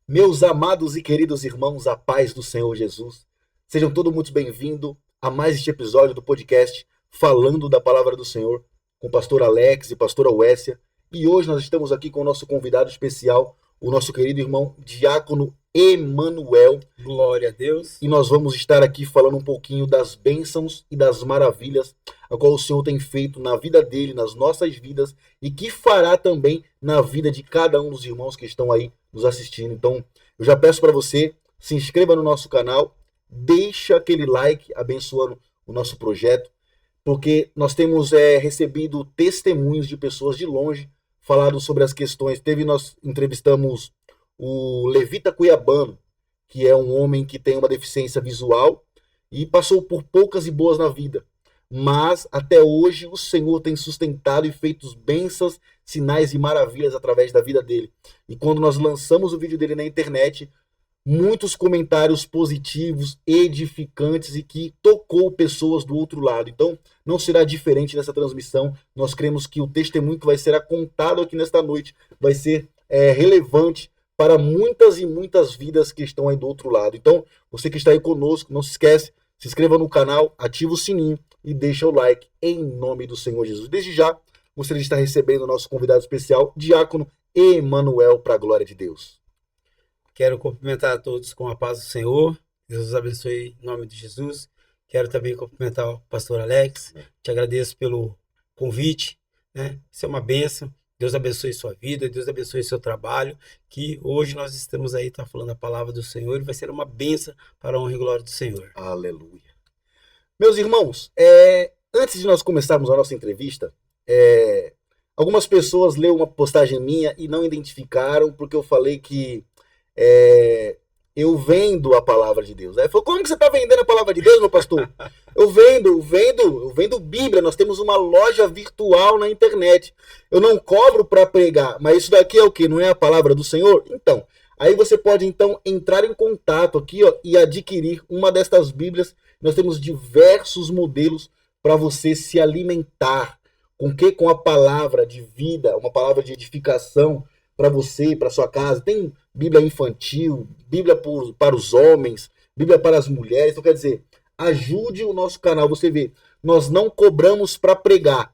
Meus amados e queridos irmãos, a paz do Senhor Jesus, sejam todos muito bem-vindos a mais este episódio do podcast Falando da Palavra do Senhor, com o pastor Alex e pastora Wessia. E hoje nós estamos aqui com o nosso convidado especial, o nosso querido irmão Diácono Emanuel. Glória a Deus. E nós vamos estar aqui falando um pouquinho das bênçãos e das maravilhas a qual o Senhor tem feito na vida dele, nas nossas vidas, e que fará também na vida de cada um dos irmãos que estão aí nos assistindo. Então, eu já peço para você, se inscreva no nosso canal, deixa aquele like abençoando o nosso projeto, porque nós temos recebido testemunhos de pessoas de longe falando sobre as questões. Nós entrevistamos o Levita Cuiabano, que é um homem que tem uma deficiência visual e passou por poucas e boas na vida. Mas até hoje o Senhor tem sustentado e feito bênçãos, sinais e maravilhas através da vida dele. E quando nós lançamos o vídeo dele na internet, muitos comentários positivos, edificantes e que tocou pessoas do outro lado. Então não será diferente nessa transmissão. Nós cremos que o testemunho que vai ser contado aqui nesta noite vai ser relevante para muitas e muitas vidas que estão aí do outro lado. Então, você que está aí conosco, não se esquece, se inscreva no canal, ativa o sininho e deixa o like em nome do Senhor Jesus. Desde já, gostaria de estar recebendo o nosso convidado especial, Diácono Emanuel, para a glória de Deus. Quero cumprimentar a todos com a paz do Senhor. Deus os abençoe em nome de Jesus. Quero também cumprimentar o pastor Alex. Te agradeço pelo convite, né? Isso é uma bênção. Deus abençoe sua vida, Deus abençoe seu trabalho, que hoje nós estamos aí, falando a palavra do Senhor, e vai ser uma bênção para a honra e glória do Senhor. Aleluia. Meus irmãos, antes de nós começarmos a nossa entrevista, algumas pessoas leram uma postagem minha e não identificaram, porque eu falei que eu vendo a palavra de Deus. Falou, como que você está vendendo a palavra de Deus, meu pastor? Eu vendo Bíblia. Nós temos uma loja virtual na internet. Eu não cobro para pregar, mas isso daqui é o quê? Não é a palavra do Senhor? Então, aí você pode então entrar em contato aqui, ó, e adquirir uma destas Bíblias. Nós temos diversos modelos para você se alimentar com a palavra de vida, uma palavra de edificação para você, para sua casa. Tem Bíblia infantil, Bíblia para os homens, Bíblia para as mulheres. Então, quer dizer, ajude o nosso canal. Você vê, nós não cobramos para pregar,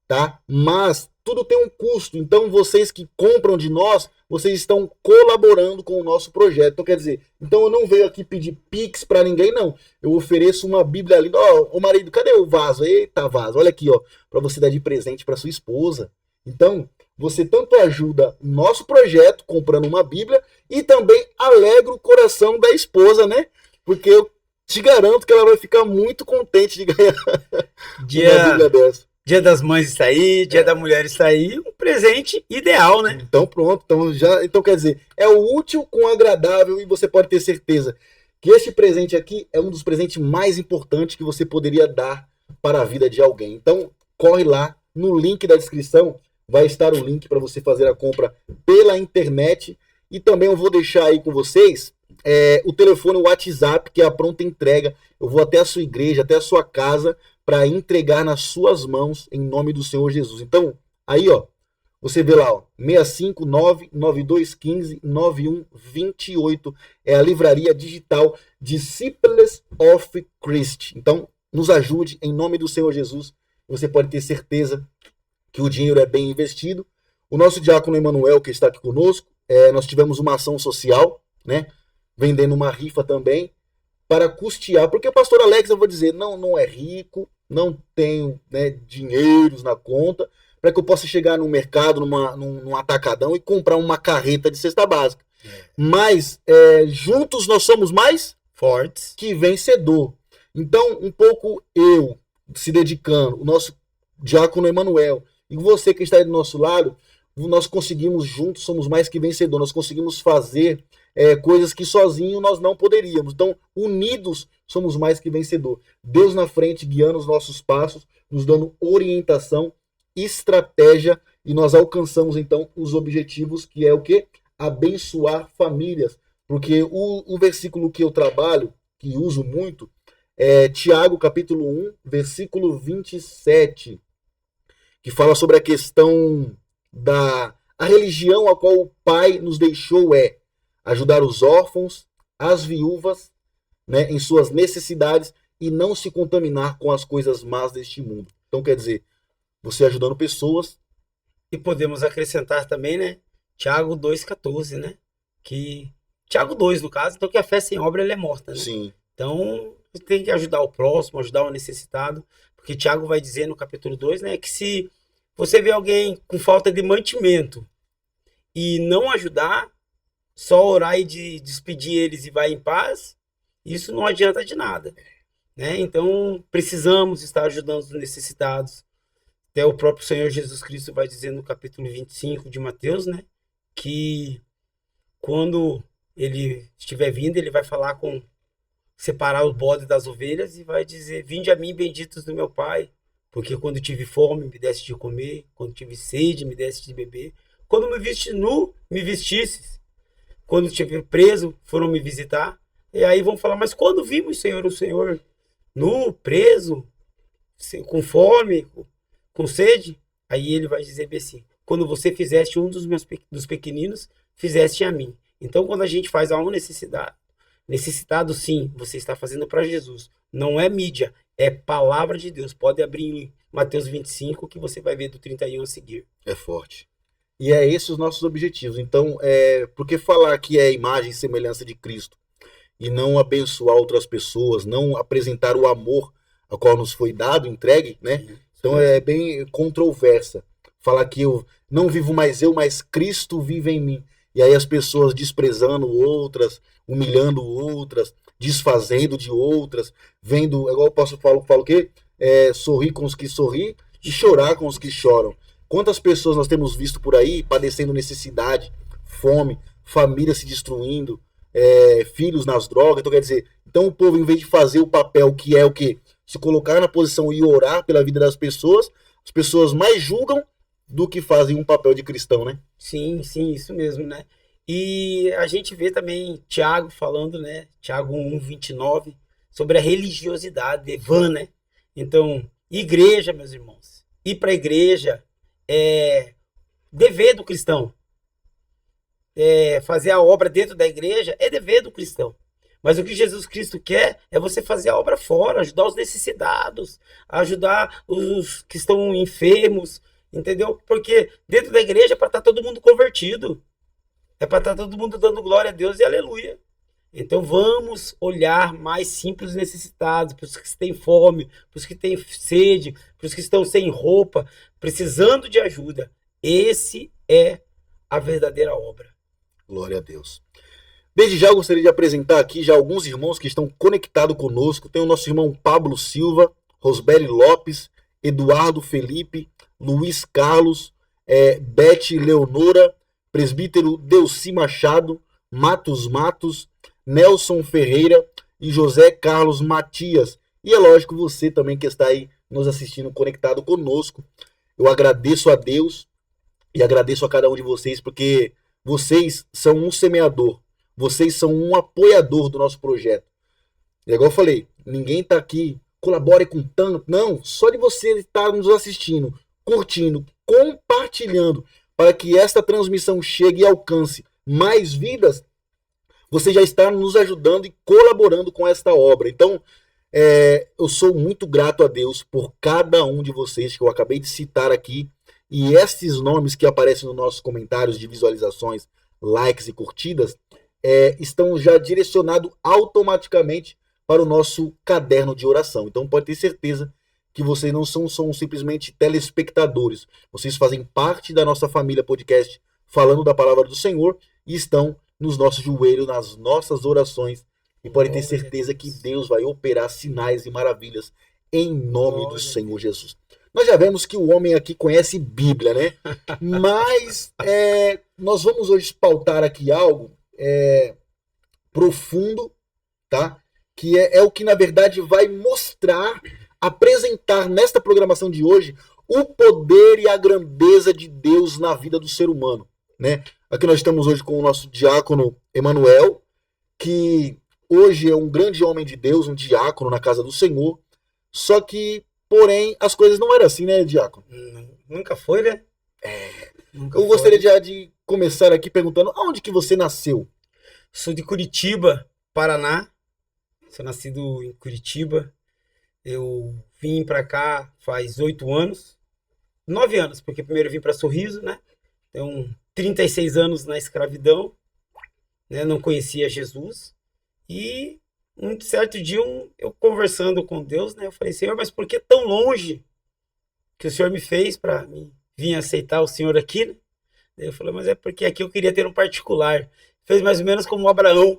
tá? Mas tudo tem um custo. Então, vocês que compram de nós, vocês estão colaborando com o nosso projeto. Então, quer dizer, então eu não venho aqui pedir Pix para ninguém, não. Eu ofereço uma Bíblia linda. Ó, ô marido, cadê o vaso? Eita, vaso. Olha aqui, ó, para você dar de presente para sua esposa. Então, você tanto ajuda o nosso projeto comprando uma Bíblia e também alegra o coração da esposa, né? Porque eu te garanto que ela vai ficar muito contente de ganhar uma Bíblia dessa. Dia das Mães está aí, Dia da Mulher está aí, um presente ideal, né? Então pronto, então quer dizer, é o útil com o agradável e você pode ter certeza que este presente aqui é um dos presentes mais importantes que você poderia dar para a vida de alguém. Então corre lá, no link da descrição vai estar o link para você fazer a compra pela internet. E também eu vou deixar aí com vocês o telefone, o WhatsApp, que é a pronta entrega. Eu vou até a sua igreja, até a sua casa, para entregar nas suas mãos, em nome do Senhor Jesus. Então, aí, ó, você vê lá, ó, 659-9215-9128. É a livraria digital Disciples of Christ. Então, nos ajude, em nome do Senhor Jesus. Você pode ter certeza que o dinheiro é bem investido. O nosso diácono Emanuel, que está aqui conosco, nós tivemos uma ação social, né, vendendo uma rifa também, para custear, porque o pastor Alex, eu vou dizer, não é rico, não tenho, né, dinheiros na conta, para que eu possa chegar no mercado, num atacadão e comprar uma carreta de cesta básica. Mas, juntos nós somos mais fortes que vencedor. Então, um pouco eu se dedicando, o nosso diácono Emanuel, e você que está aí do nosso lado, nós conseguimos juntos, somos mais que vencedor, nós conseguimos fazer coisas que sozinhos nós não poderíamos. Então, unidos, somos mais que vencedor. Deus na frente, guiando os nossos passos, nos dando orientação, estratégia, e nós alcançamos, então, os objetivos, que é o quê? Abençoar famílias. Porque o versículo que eu trabalho, que uso muito, é Tiago, capítulo 1, versículo 27, que fala sobre a questão a religião a qual o Pai nos deixou ajudar os órfãos, as viúvas, né, em suas necessidades e não se contaminar com as coisas más deste mundo. Então, quer dizer, você ajudando pessoas. E podemos acrescentar também, né? Tiago 2,14, né? Que Tiago 2, no caso, então que a fé sem obra ela é morta, né? Sim. Então, você tem que ajudar o próximo, ajudar o necessitado, porque Tiago vai dizer no capítulo 2, né, que se você vê alguém com falta de mantimento e não ajudar, só orar e despedir eles e vai em paz, isso não adianta de nada, né? Então, precisamos estar ajudando os necessitados. Até o próprio Senhor Jesus Cristo vai dizer no capítulo 25 de Mateus, né, que quando ele estiver vindo, ele vai falar com separar o bode das ovelhas e vai dizer: vinde a mim, benditos do meu Pai, porque quando tive fome, me deste de comer, quando tive sede, me deste de beber, quando me viste nu, me vestistes, quando estive preso, foram me visitar. E aí vão falar: mas quando vimos, Senhor, o Senhor nu, preso, com fome, com sede? Aí ele vai dizer assim: quando você fizeste um dos pequeninos, fizeste a mim. Então, quando a gente faz a um necessitado, sim, você está fazendo para Jesus. Não é mídia, é palavra de Deus. Pode abrir em Mateus 25 que você vai ver do 31 a seguir. É forte. E é esses os nossos objetivos. Então, porque falar que é imagem e semelhança de Cristo e não abençoar outras pessoas, não apresentar o amor a qual nos foi dado, entregue, né? Então é bem controversa. Falar que eu não vivo mais eu, mas Cristo vive em mim. E aí as pessoas desprezando outras, humilhando outras, desfazendo de outras, vendo, igual o apóstolo Paulo fala o quê? Sorrir com os que sorri e chorar com os que choram. Quantas pessoas nós temos visto por aí padecendo necessidade, fome, família se destruindo, filhos nas drogas. Então, quer dizer, então o povo, em vez de fazer o papel que é o quê? Se colocar na posição e orar pela vida das pessoas, as pessoas mais julgam do que fazem um papel de cristão, né? Sim, sim, isso mesmo, né? E a gente vê também Tiago falando, né? Tiago 1:29, sobre a religiosidade vã, né? Então, igreja, meus irmãos, ir para a igreja é dever do cristão. Fazer a obra dentro da igreja é dever do cristão. Mas o que Jesus Cristo quer é você fazer a obra fora, ajudar os necessitados, ajudar os que estão enfermos, entendeu? Porque dentro da igreja é para estar todo mundo convertido. É para estar todo mundo dando glória a Deus e aleluia. Então vamos olhar mais simples necessitados, para os que têm fome, para os que têm sede, para os que estão sem roupa, precisando de ajuda. Esse é a verdadeira obra. Glória a Deus. Desde já eu gostaria de apresentar aqui já alguns irmãos que estão conectados conosco. Tem o nosso irmão Pablo Silva, Rosbeli Lopes, Eduardo Felipe, Luiz Carlos, Beth Leonora, presbítero Delci Machado, Matos, Nelson Ferreira e José Carlos Matias. E é lógico, você também que está aí nos assistindo, conectado conosco. Eu agradeço a Deus e agradeço a cada um de vocês, porque vocês são um semeador. Vocês são um apoiador do nosso projeto. E igual eu falei, ninguém está aqui, colabore com tanto. Não, só de você estar nos assistindo, curtindo, compartilhando, para que esta transmissão chegue e alcance mais vidas, você já está nos ajudando e colaborando com esta obra. Então, eu sou muito grato a Deus por cada um de vocês que eu acabei de citar aqui. E esses nomes que aparecem nos nossos comentários de visualizações, likes e curtidas, estão já direcionados automaticamente para o nosso caderno de oração. Então pode ter certeza que vocês não são simplesmente telespectadores. Vocês fazem parte da nossa família podcast falando da palavra do Senhor e estão nos nossos joelhos, nas nossas orações. E pode ter certeza que Deus vai operar sinais e maravilhas em nome do Senhor Jesus. Nós já vemos que o homem aqui conhece Bíblia, né? Mas nós vamos hoje pautar aqui algo profundo, tá? Que é o que na verdade vai mostrar, apresentar nesta programação de hoje o poder e a grandeza de Deus na vida do ser humano, né? Aqui nós estamos hoje com o nosso diácono Emanuel, que hoje é um grande homem de Deus, um diácono na casa do Senhor, só que, porém, as coisas não eram assim, né, diácono? Nunca foi, né? Eu gostaria de começar aqui perguntando, aonde que você nasceu? Sou de Curitiba, Paraná. Sou nascido em Curitiba. Eu vim para cá faz 8 anos. 9 anos, porque primeiro eu vim para Sorriso, né? Então, 36 anos na escravidão, né? Não conhecia Jesus. E um certo dia, eu conversando com Deus, né? Eu falei, Senhor, mas por que tão longe que o Senhor me fez para vir aceitar o Senhor aqui, né? Daí eu falei, mas é porque aqui eu queria ter um particular. Fez mais ou menos como o Abraão.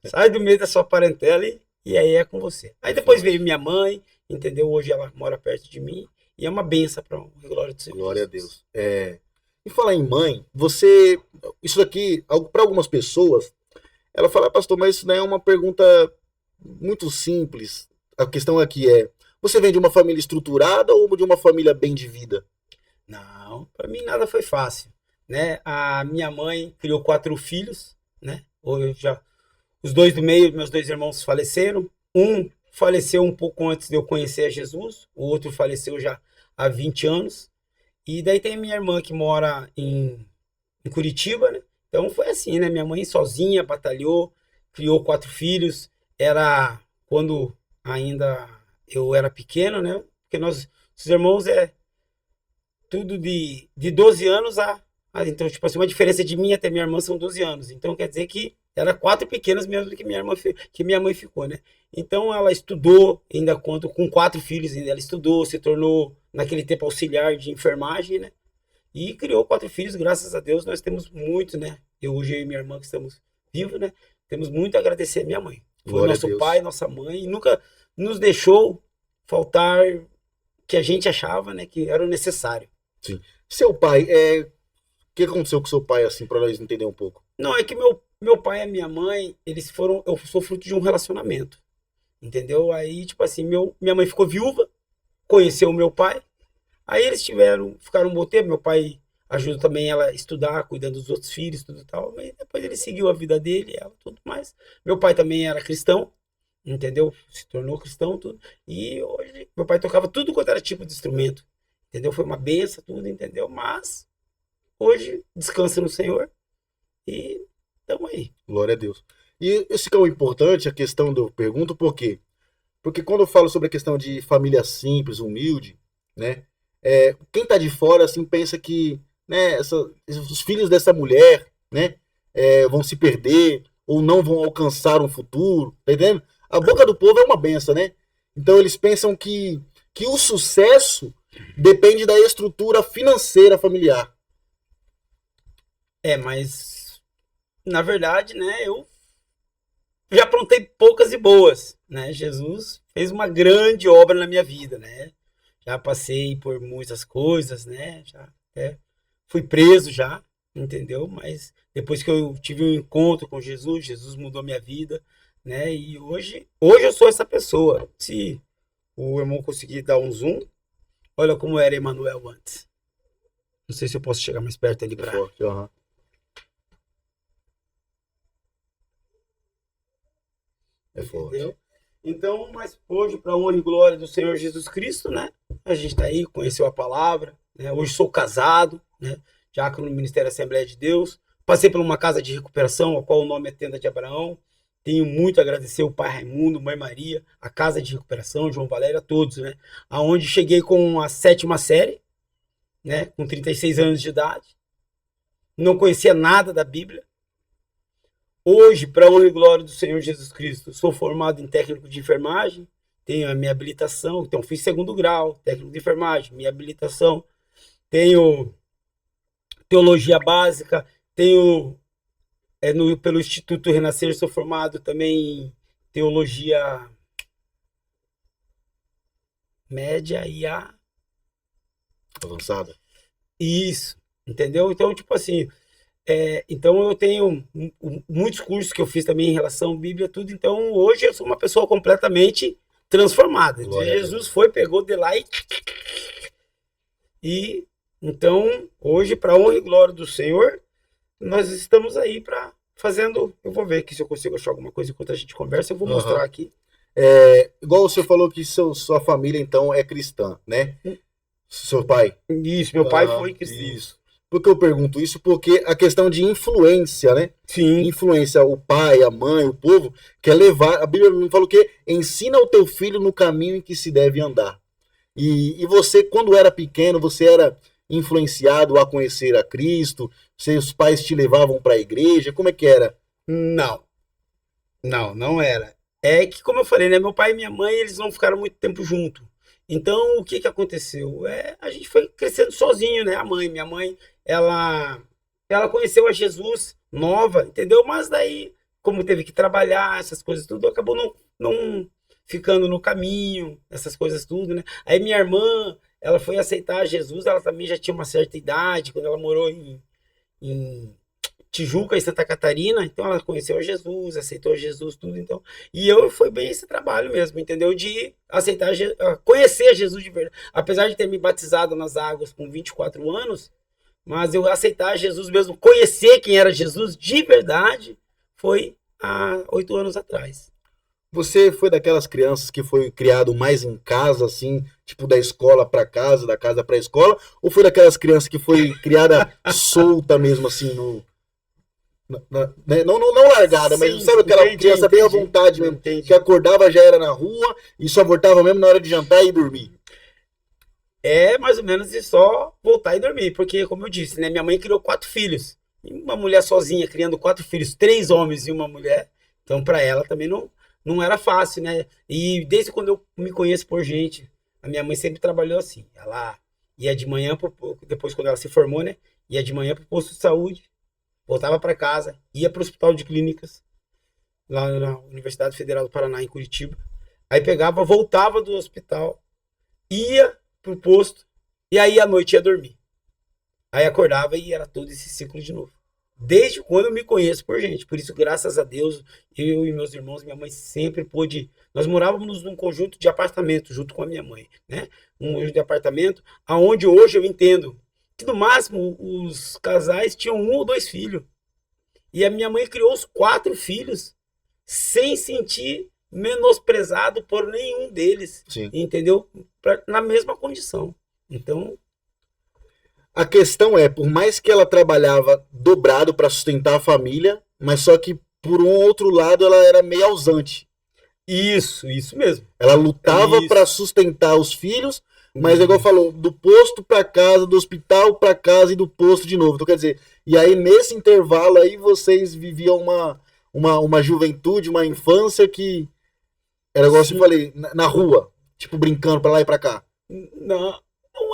Sai do meio da sua parentela e aí é com você. Aí depois veio minha mãe, entendeu? Hoje ela mora perto de mim. E é uma benção para o glória do Senhor. Glória a Deus. E falar em mãe, você. Isso daqui, para algumas pessoas, ela fala, pastor, mas isso não é uma pergunta muito simples. A questão aqui é: você vem de uma família estruturada ou de uma família bem de vida? Não, para mim nada foi fácil, né? A minha mãe criou 4 filhos, né? Os 2 do meio, meus 2 irmãos faleceram. Um faleceu um pouco antes de eu conhecer a Jesus, o outro faleceu já há 20 anos. E daí tem a minha irmã que mora em Curitiba, né? Então foi assim, né? Minha mãe sozinha batalhou, criou 4 filhos. Era quando ainda eu era pequeno, né? Porque os irmãos tudo de 12 anos então, tipo assim, uma diferença de mim até minha irmã são 12 anos. Então, quer dizer que era 4 pequenas mesmo que minha mãe ficou, né? Então, ela estudou, ainda conto, com 4 filhos, ainda ela estudou, se tornou, naquele tempo, auxiliar de enfermagem, né? E criou 4 filhos, graças a Deus, nós temos muito, né? Hoje eu e minha irmã que estamos vivos, né? Temos muito a agradecer a minha mãe. Foi Glória a nosso Deus. pai, nossa mãe, e nunca nos deixou faltar que a gente achava, né, que era o necessário. Sim. Seu pai, o que aconteceu com seu pai, assim, para nós entender um pouco? Não, é que meu pai e a minha mãe, eu sou fruto de um relacionamento, entendeu? Aí, tipo assim, minha mãe ficou viúva, conheceu o meu pai, aí eles ficaram um bom tempo, meu pai ajudou também ela a estudar, cuidando dos outros filhos, tudo e tal, mas depois ele seguiu a vida dele, ela, tudo mais. Meu pai também era cristão, entendeu? Se tornou cristão, tudo, e hoje meu pai tocava tudo quanto era tipo de instrumento, entendeu? Foi uma benção, tudo, entendeu? Mas hoje descansa no Senhor e estamos aí. Glória a Deus. E isso que é o importante, a questão do pergunto, por quê? Porque quando eu falo sobre a questão de família simples, humilde, né? Quem tá de fora, assim, pensa que, né, os filhos dessa mulher, né, vão se perder ou não vão alcançar um futuro, tá entendendo? A boca do povo é uma benção, né? Então eles pensam que o sucesso depende da estrutura financeira familiar. Mas na verdade, né, eu já aprontei poucas e boas, né? Jesus fez uma grande obra na minha vida, né? Já passei por muitas coisas, né? Já fui preso já, entendeu? Mas depois que eu tive um encontro com Jesus, Jesus mudou minha vida, né? E hoje eu sou essa pessoa. Se o irmão conseguir dar um zoom, olha como era Emanuel antes. Não sei se eu posso chegar mais perto ali para. Forte, uhum. É forte. Entendeu? Então, mas hoje, para honra e glória do Senhor Jesus Cristo, né? A gente está aí, conheceu a palavra, né? Hoje sou casado, né? Diácono no Ministério Assembleia de Deus. Passei por uma casa de recuperação, a qual o nome é Tenda de Abraão. Tenho muito a agradecer o pai Raimundo, mãe Maria, a casa de recuperação, João Valério, a todos, né? Aonde cheguei com a 7ª série, né? Com 36 anos de idade. Não conhecia nada da Bíblia. Hoje, para a honra e glória do Senhor Jesus Cristo, sou formado em técnico de enfermagem, tenho a minha habilitação, então fiz 2º grau, técnico de enfermagem, minha habilitação, tenho teologia básica, tenho pelo Instituto Renascer, sou formado também em teologia média e avançada. Isso, entendeu? Então, tipo assim, então eu tenho muitos cursos que eu fiz também em relação à Bíblia, tudo. Então hoje eu sou uma pessoa completamente transformada. Jesus foi, pegou de lá e então hoje, para honra e glória do Senhor, nós estamos aí para fazendo. Eu vou ver aqui se eu consigo achar alguma coisa enquanto a gente conversa. Eu vou mostrar aqui. Igual o senhor falou que sua família então é cristã, né? Seu pai? Isso, meu pai foi cristão. Isso. Por que eu pergunto isso? Porque a questão de influência, né? Sim. Influência, o pai, a mãe, o povo, quer levar. A Bíblia me fala o quê? Ensina o teu filho no caminho em que se deve andar. E você, quando era pequeno, você era influenciado a conhecer a Cristo? Seus pais te levavam para a igreja? Como é que era? Não, não era. É que, como eu falei, né? Meu pai e minha mãe, eles não ficaram muito tempo junto. Então, o que que aconteceu? A gente foi crescendo sozinho, né? Minha mãe, ela conheceu a Jesus nova, entendeu? Mas daí, como teve que trabalhar, essas coisas tudo, acabou não ficando no caminho, essas coisas tudo, né? Aí minha irmã, ela foi aceitar Jesus, ela também já tinha uma certa idade, quando ela morou em Tijuca, em Santa Catarina, então ela conheceu a Jesus, aceitou Jesus, tudo, então. E eu foi bem esse trabalho mesmo, entendeu? De aceitar, conhecer a Jesus de verdade. Apesar de ter me batizado nas águas com 24 anos, mas eu aceitar Jesus mesmo, conhecer quem era Jesus de verdade, foi há 8 anos atrás. Você foi daquelas crianças que foi criado mais em casa, assim, tipo da escola para casa, da casa para escola, ou foi daquelas crianças que foi criada solta mesmo, assim, no, né? Não largada, Sim, mas sabe aquela criança bem à vontade mesmo, que acordava já era na rua e só voltava mesmo na hora de jantar e dormir? É mais ou menos de só voltar e dormir, porque, como eu disse, né, minha mãe criou 4 filhos. E uma mulher sozinha criando 4 filhos, 3 homens e uma mulher, então para ela também não era fácil, né? E desde quando eu me conheço por gente, a minha mãe sempre trabalhou assim. Ela ia de manhã, depois quando ela se formou, né? Ia de manhã para o posto de saúde, voltava para casa, ia para o hospital de clínicas, lá na Universidade Federal do Paraná, em Curitiba. Aí pegava, voltava do hospital, ia pro posto, e aí à noite ia dormir. Aí acordava e era todo esse ciclo de novo. Desde quando eu me conheço por gente. Por isso, graças a Deus, eu e meus irmãos, minha mãe sempre pôde. Nós morávamos num conjunto de apartamentos junto com a minha mãe, né? Um conjunto de apartamento, aonde hoje eu entendo que no máximo os casais tinham 1 ou 2 filhos. E a minha mãe criou os 4 filhos sem sentir menosprezado por nenhum deles. Sim. Entendeu? Na mesma condição. Então, A questão é, por mais que ela trabalhava dobrado para sustentar a família, mas só que por um outro lado ela era meio ausente. isso mesmo. Ela lutava Isso. para sustentar os filhos, mas igual falou, do posto para casa, do hospital para casa e do posto de novo. Então quer dizer, e aí nesse intervalo aí vocês viviam uma juventude, uma infância que era igual eu falei, na rua, tipo brincando para lá e para cá. Não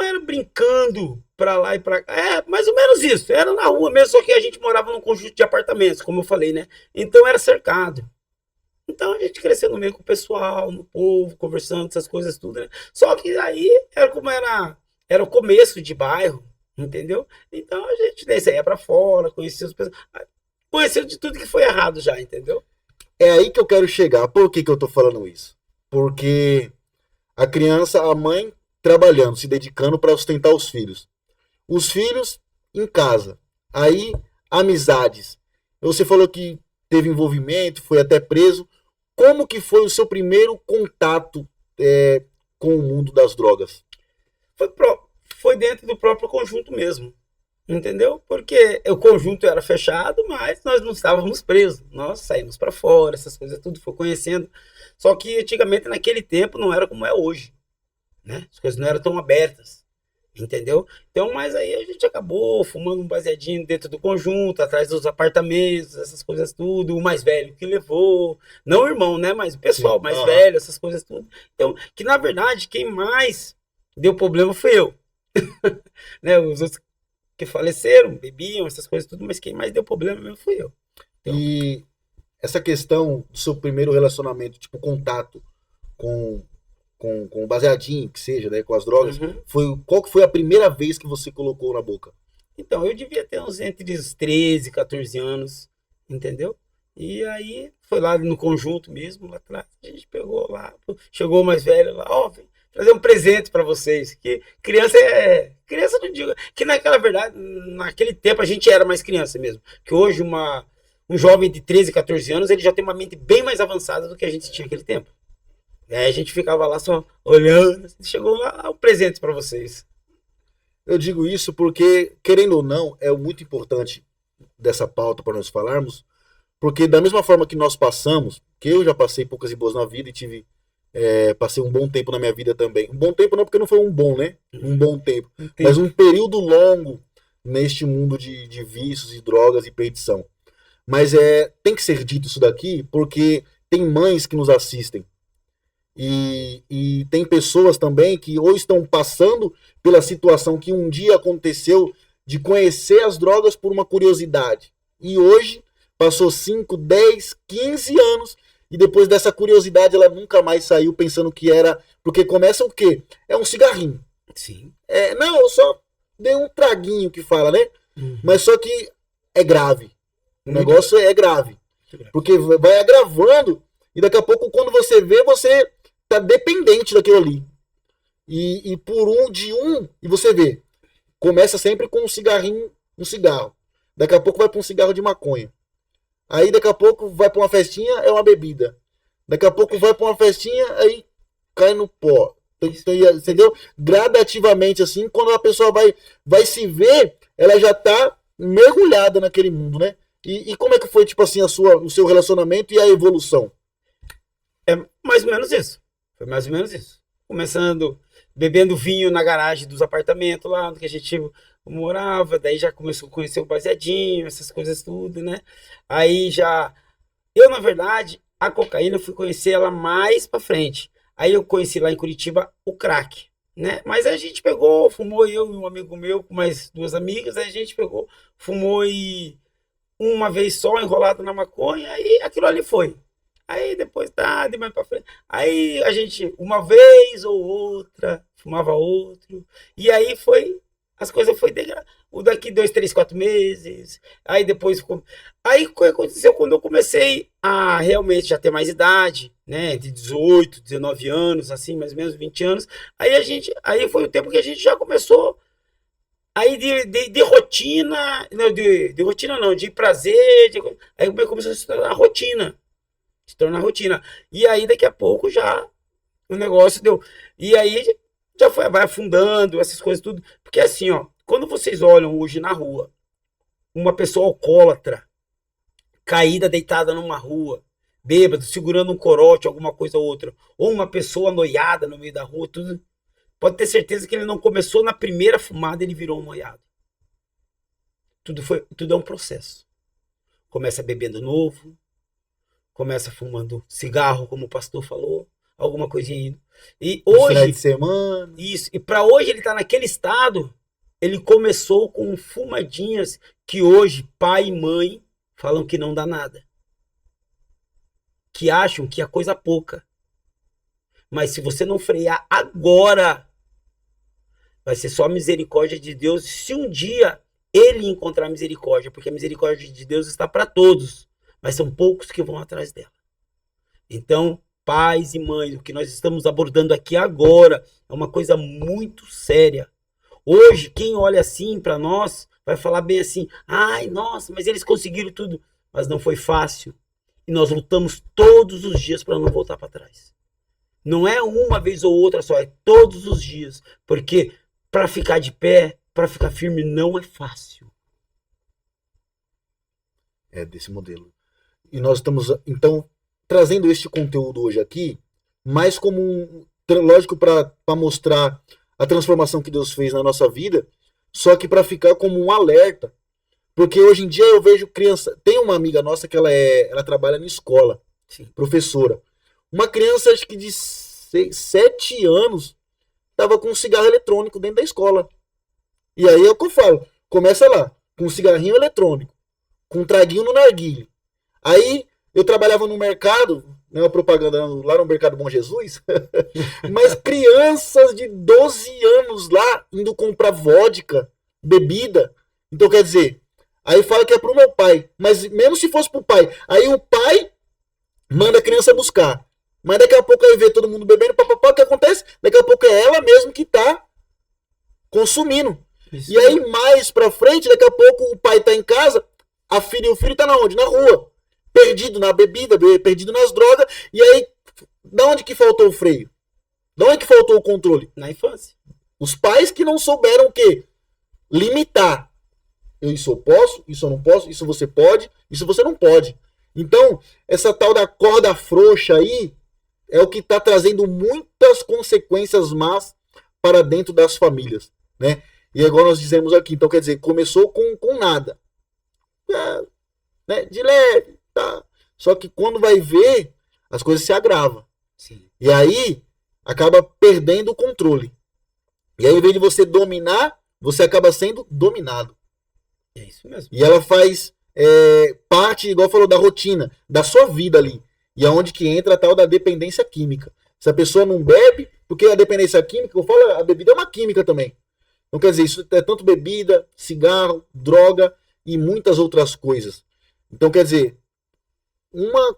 era brincando pra lá e pra cá. É, mais ou menos isso. Era na rua mesmo, só que a gente morava num conjunto de apartamentos, como eu falei, né? Então era cercado. Então a gente cresceu no meio com o pessoal, no povo, conversando, essas coisas tudo, né? Só que aí era como era o começo de bairro, entendeu? Então a gente daí saía pra fora, conhecia as pessoas. Conheceu de tudo que foi errado já, entendeu? É aí que eu quero chegar. Por que eu tô falando isso? Porque a criança, a mãe trabalhando, se dedicando para sustentar os filhos. Os filhos em casa. Aí, amizades. Você falou que teve envolvimento, foi até preso. Como que foi o seu primeiro contato com o mundo das drogas? Foi dentro do próprio conjunto mesmo. Entendeu? Porque o conjunto era fechado, mas nós não estávamos presos. Nós saímos para fora, essas coisas tudo, foi conhecendo. Só que antigamente, naquele tempo, não era como é hoje. Né? As coisas não eram tão abertas, entendeu? Então, mas aí a gente acabou fumando um baseadinho dentro do conjunto, atrás dos apartamentos, essas coisas tudo, o mais velho que levou, não o irmão, né, mas o pessoal mais velho, essas coisas tudo. Então, que na verdade, quem mais deu problema foi eu. Né? Os outros que faleceram, bebiam, essas coisas tudo, mas quem mais deu problema mesmo foi eu. Então, e essa questão do seu primeiro relacionamento, tipo, contato com o baseadinho, que seja, né, com as drogas, qual que foi a primeira vez que você colocou na boca? Então, eu devia ter uns entre os 13, 14 anos, entendeu? E aí, foi lá no conjunto mesmo, lá atrás, a gente pegou lá, chegou o mais velho lá, ó, vem trazer um presente para vocês, que criança não digo, que naquela verdade, naquele tempo a gente era mais criança mesmo, que hoje um jovem de 13, 14 anos, ele já tem uma mente bem mais avançada do que a gente tinha naquele tempo. Aí a gente ficava lá só olhando, chegou lá o presente para vocês. Eu digo isso porque, querendo ou não, é muito importante dessa pauta para nós falarmos, porque da mesma forma que nós passamos, que eu já passei poucas e boas na vida e passei um bom tempo na minha vida também. Um bom tempo não, porque não foi um bom, né? Um bom tempo. Mas um período longo neste mundo de vícios e drogas e perdição. Mas tem que ser dito isso daqui, porque tem mães que nos assistem. E tem pessoas também que ou estão passando pela situação que um dia aconteceu de conhecer as drogas por uma curiosidade. E hoje passou 5, 10, 15 anos e depois dessa curiosidade ela nunca mais saiu pensando que era... Porque começa o quê? É um cigarrinho. Sim. Não, eu só dei um traguinho que fala, né? Mas só que é grave. O negócio é grave. Porque vai agravando e daqui a pouco quando você vê, você tá dependente daquilo ali. E por e você vê, começa sempre com um cigarrinho, um cigarro. Daqui a pouco vai para um cigarro de maconha. Aí daqui a pouco vai para uma festinha, é uma bebida. Daqui a pouco vai para uma festinha, aí cai no pó. Entendeu? Gradativamente assim, quando a pessoa vai se ver, ela já tá mergulhada naquele mundo, né? E como é que foi, tipo assim, o seu relacionamento e a evolução? É mais ou menos isso. Foi mais ou menos isso. Começando bebendo vinho na garagem dos apartamentos lá onde a gente morava, daí já começou a conhecer o baseadinho, essas coisas tudo, né? Aí já... Eu, na verdade, a cocaína eu fui conhecer ela mais pra frente. Aí eu conheci lá em Curitiba o crack, né? Mas a gente pegou, fumou eu e um amigo meu com mais 2 amigas, aí a gente pegou, fumou e uma vez só enrolado na maconha e aquilo ali foi. Aí depois de mais pra frente. Aí a gente, uma vez ou outra, fumava outro. E aí as coisas foi degradando. O daqui 2, 3, 4 meses. Aí depois. Aí o que aconteceu quando eu comecei a realmente já ter mais idade, né? De 18, 19 anos, assim, mais ou menos 20 anos. Aí foi o tempo que a gente já começou. Aí de rotina. Não, de rotina não, de prazer. Aí começou a se tornar rotina. E aí, daqui a pouco, já o negócio deu. E aí, vai afundando, essas coisas tudo. Porque assim, ó, quando vocês olham hoje na rua, uma pessoa alcoólatra, caída, deitada numa rua, bêbado, segurando um corote, alguma coisa ou outra, ou uma pessoa noiada no meio da rua, tudo, pode ter certeza que ele não começou na primeira fumada, ele virou um noiado. Tudo é um processo. Começa bebendo novo, começa fumando cigarro, como o pastor falou, alguma coisinha indo. E hoje, final de semana. Isso, e para hoje ele tá naquele estado, ele começou com fumadinhas que hoje pai e mãe falam que não dá nada. Que acham que é coisa pouca. Mas se você não frear agora, vai ser só a misericórdia de Deus, se um dia ele encontrar misericórdia, porque a misericórdia de Deus está para todos. Mas são poucos que vão atrás dela. Então, pais e mães, o que nós estamos abordando aqui agora é uma coisa muito séria. Hoje, quem olha assim para nós, vai falar bem assim, ai, nossa, mas eles conseguiram tudo. Mas não foi fácil. E nós lutamos todos os dias para não voltar para trás. Não é uma vez ou outra só, é todos os dias. Porque para ficar de pé, para ficar firme, não é fácil. É desse modelo. E nós estamos, então, trazendo este conteúdo hoje aqui, mais como lógico, para mostrar a transformação que Deus fez na nossa vida, só que para ficar como um alerta. Porque hoje em dia eu vejo criança... Tem uma amiga nossa que ela trabalha na escola, Sim. Professora. Uma criança, acho que de 7 anos, estava com um cigarro eletrônico dentro da escola. E aí é o que eu falo, começa lá, com um cigarrinho eletrônico, com um traguinho no narguilé. Aí eu trabalhava no mercado, né, uma propaganda lá no Mercado Bom Jesus, mas crianças de 12 anos lá indo comprar vodka, bebida. Então quer dizer, aí fala que é pro meu pai, mas mesmo se fosse pro pai, aí o pai manda a criança buscar. Mas daqui a pouco aí vê todo mundo bebendo, papapá, o que acontece? Daqui a pouco é ela mesmo que tá consumindo. Isso. E aí mais pra frente, daqui a pouco o pai tá em casa, a filha e o filho tá na onde? Na rua. Perdido na bebida, perdido nas drogas. E aí, da onde que faltou o freio? Da onde que faltou o controle? Na infância. Os pais que não souberam o quê? limitar. Isso eu posso, isso eu não posso, isso você pode, isso você não pode. Então, essa tal da corda frouxa aí é o que está trazendo muitas consequências más para dentro das famílias, né? E agora nós dizemos aqui, então quer dizer, começou com nada, né? De leve, tá? Só que quando vai ver, as coisas se agravam. Sim. E aí acaba perdendo o controle. E aí, em vez de você dominar, você acaba sendo dominado. É isso mesmo. E ela faz parte, igual falou, da rotina, da sua vida ali. E é onde que entra a tal da dependência química. Se a pessoa não bebe, porque a dependência química, eu falo, a bebida é uma química também. Então, quer dizer, isso é tanto bebida, cigarro, droga e muitas outras coisas. Então, quer dizer, uma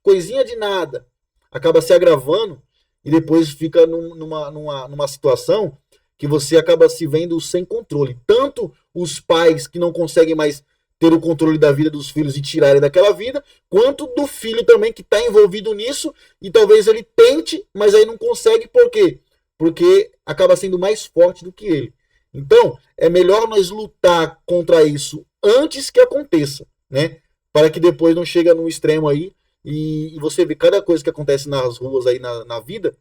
coisinha de nada acaba se agravando e depois fica numa situação que você acaba se vendo sem controle. Tanto os pais que não conseguem mais ter o controle da vida dos filhos e tirarem daquela vida, quanto do filho também que está envolvido nisso e talvez ele tente, mas aí não consegue. Por quê? Porque acaba sendo mais forte do que ele. Então, é melhor nós lutar contra isso antes que aconteça, né? Para que depois não chegue num extremo aí e você vê cada coisa que acontece nas ruas aí na vida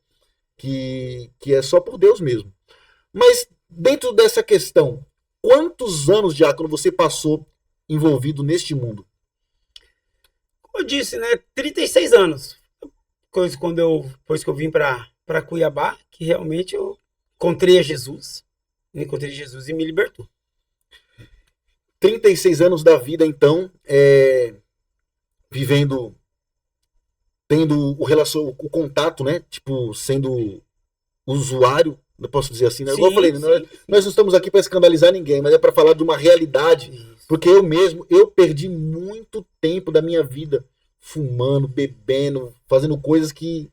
que é só por Deus mesmo. Mas dentro dessa questão, quantos anos, Diácono, você passou envolvido neste mundo? Como eu disse, né? 36 anos. Depois que eu vim para Cuiabá, que realmente eu encontrei Jesus e me libertou. 36 anos da vida, então, vivendo, tendo o contato, né? Tipo, sendo usuário, eu posso dizer assim, né? Igual eu falei, nós não estamos aqui para escandalizar ninguém, mas é para falar de uma realidade. Isso. Porque eu perdi muito tempo da minha vida fumando, bebendo, fazendo coisas que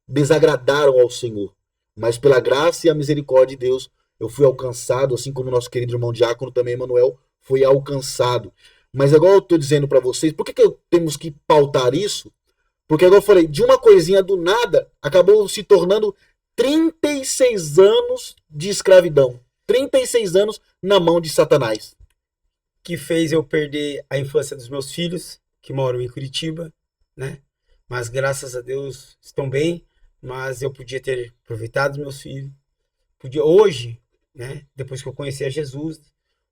desagradaram ao Senhor. Mas pela graça e a misericórdia de Deus, eu fui alcançado, assim como nosso querido irmão Diácono também, Emanuel, foi alcançado. Mas igual eu estou dizendo para vocês, por que temos que pautar isso? Porque igual eu falei, de uma coisinha do nada, acabou se tornando 36 anos de escravidão. 36 anos na mão de Satanás. Que fez eu perder a infância dos meus filhos, que moram em Curitiba, né? Mas graças a Deus estão bem, mas eu podia ter aproveitado os meus filhos. Hoje, né? Depois que eu conheci a Jesus,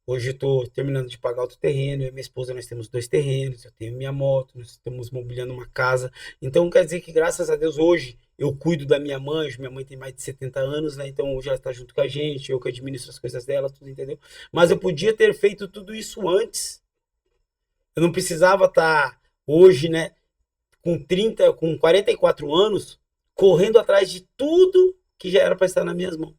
hoje eu estou terminando de pagar outro terreno, eu e minha esposa, nós temos 2 terrenos, eu tenho minha moto, nós estamos mobiliando uma casa. Então quer dizer que graças a Deus hoje eu cuido da minha mãe tem mais de 70 anos, né? Então hoje ela está junto com a gente, eu que administro as coisas dela, tudo, entendeu? Mas eu podia ter feito tudo isso antes. Eu não precisava estar hoje, né, com 44 anos, correndo atrás de tudo que já era para estar nas minhas mãos.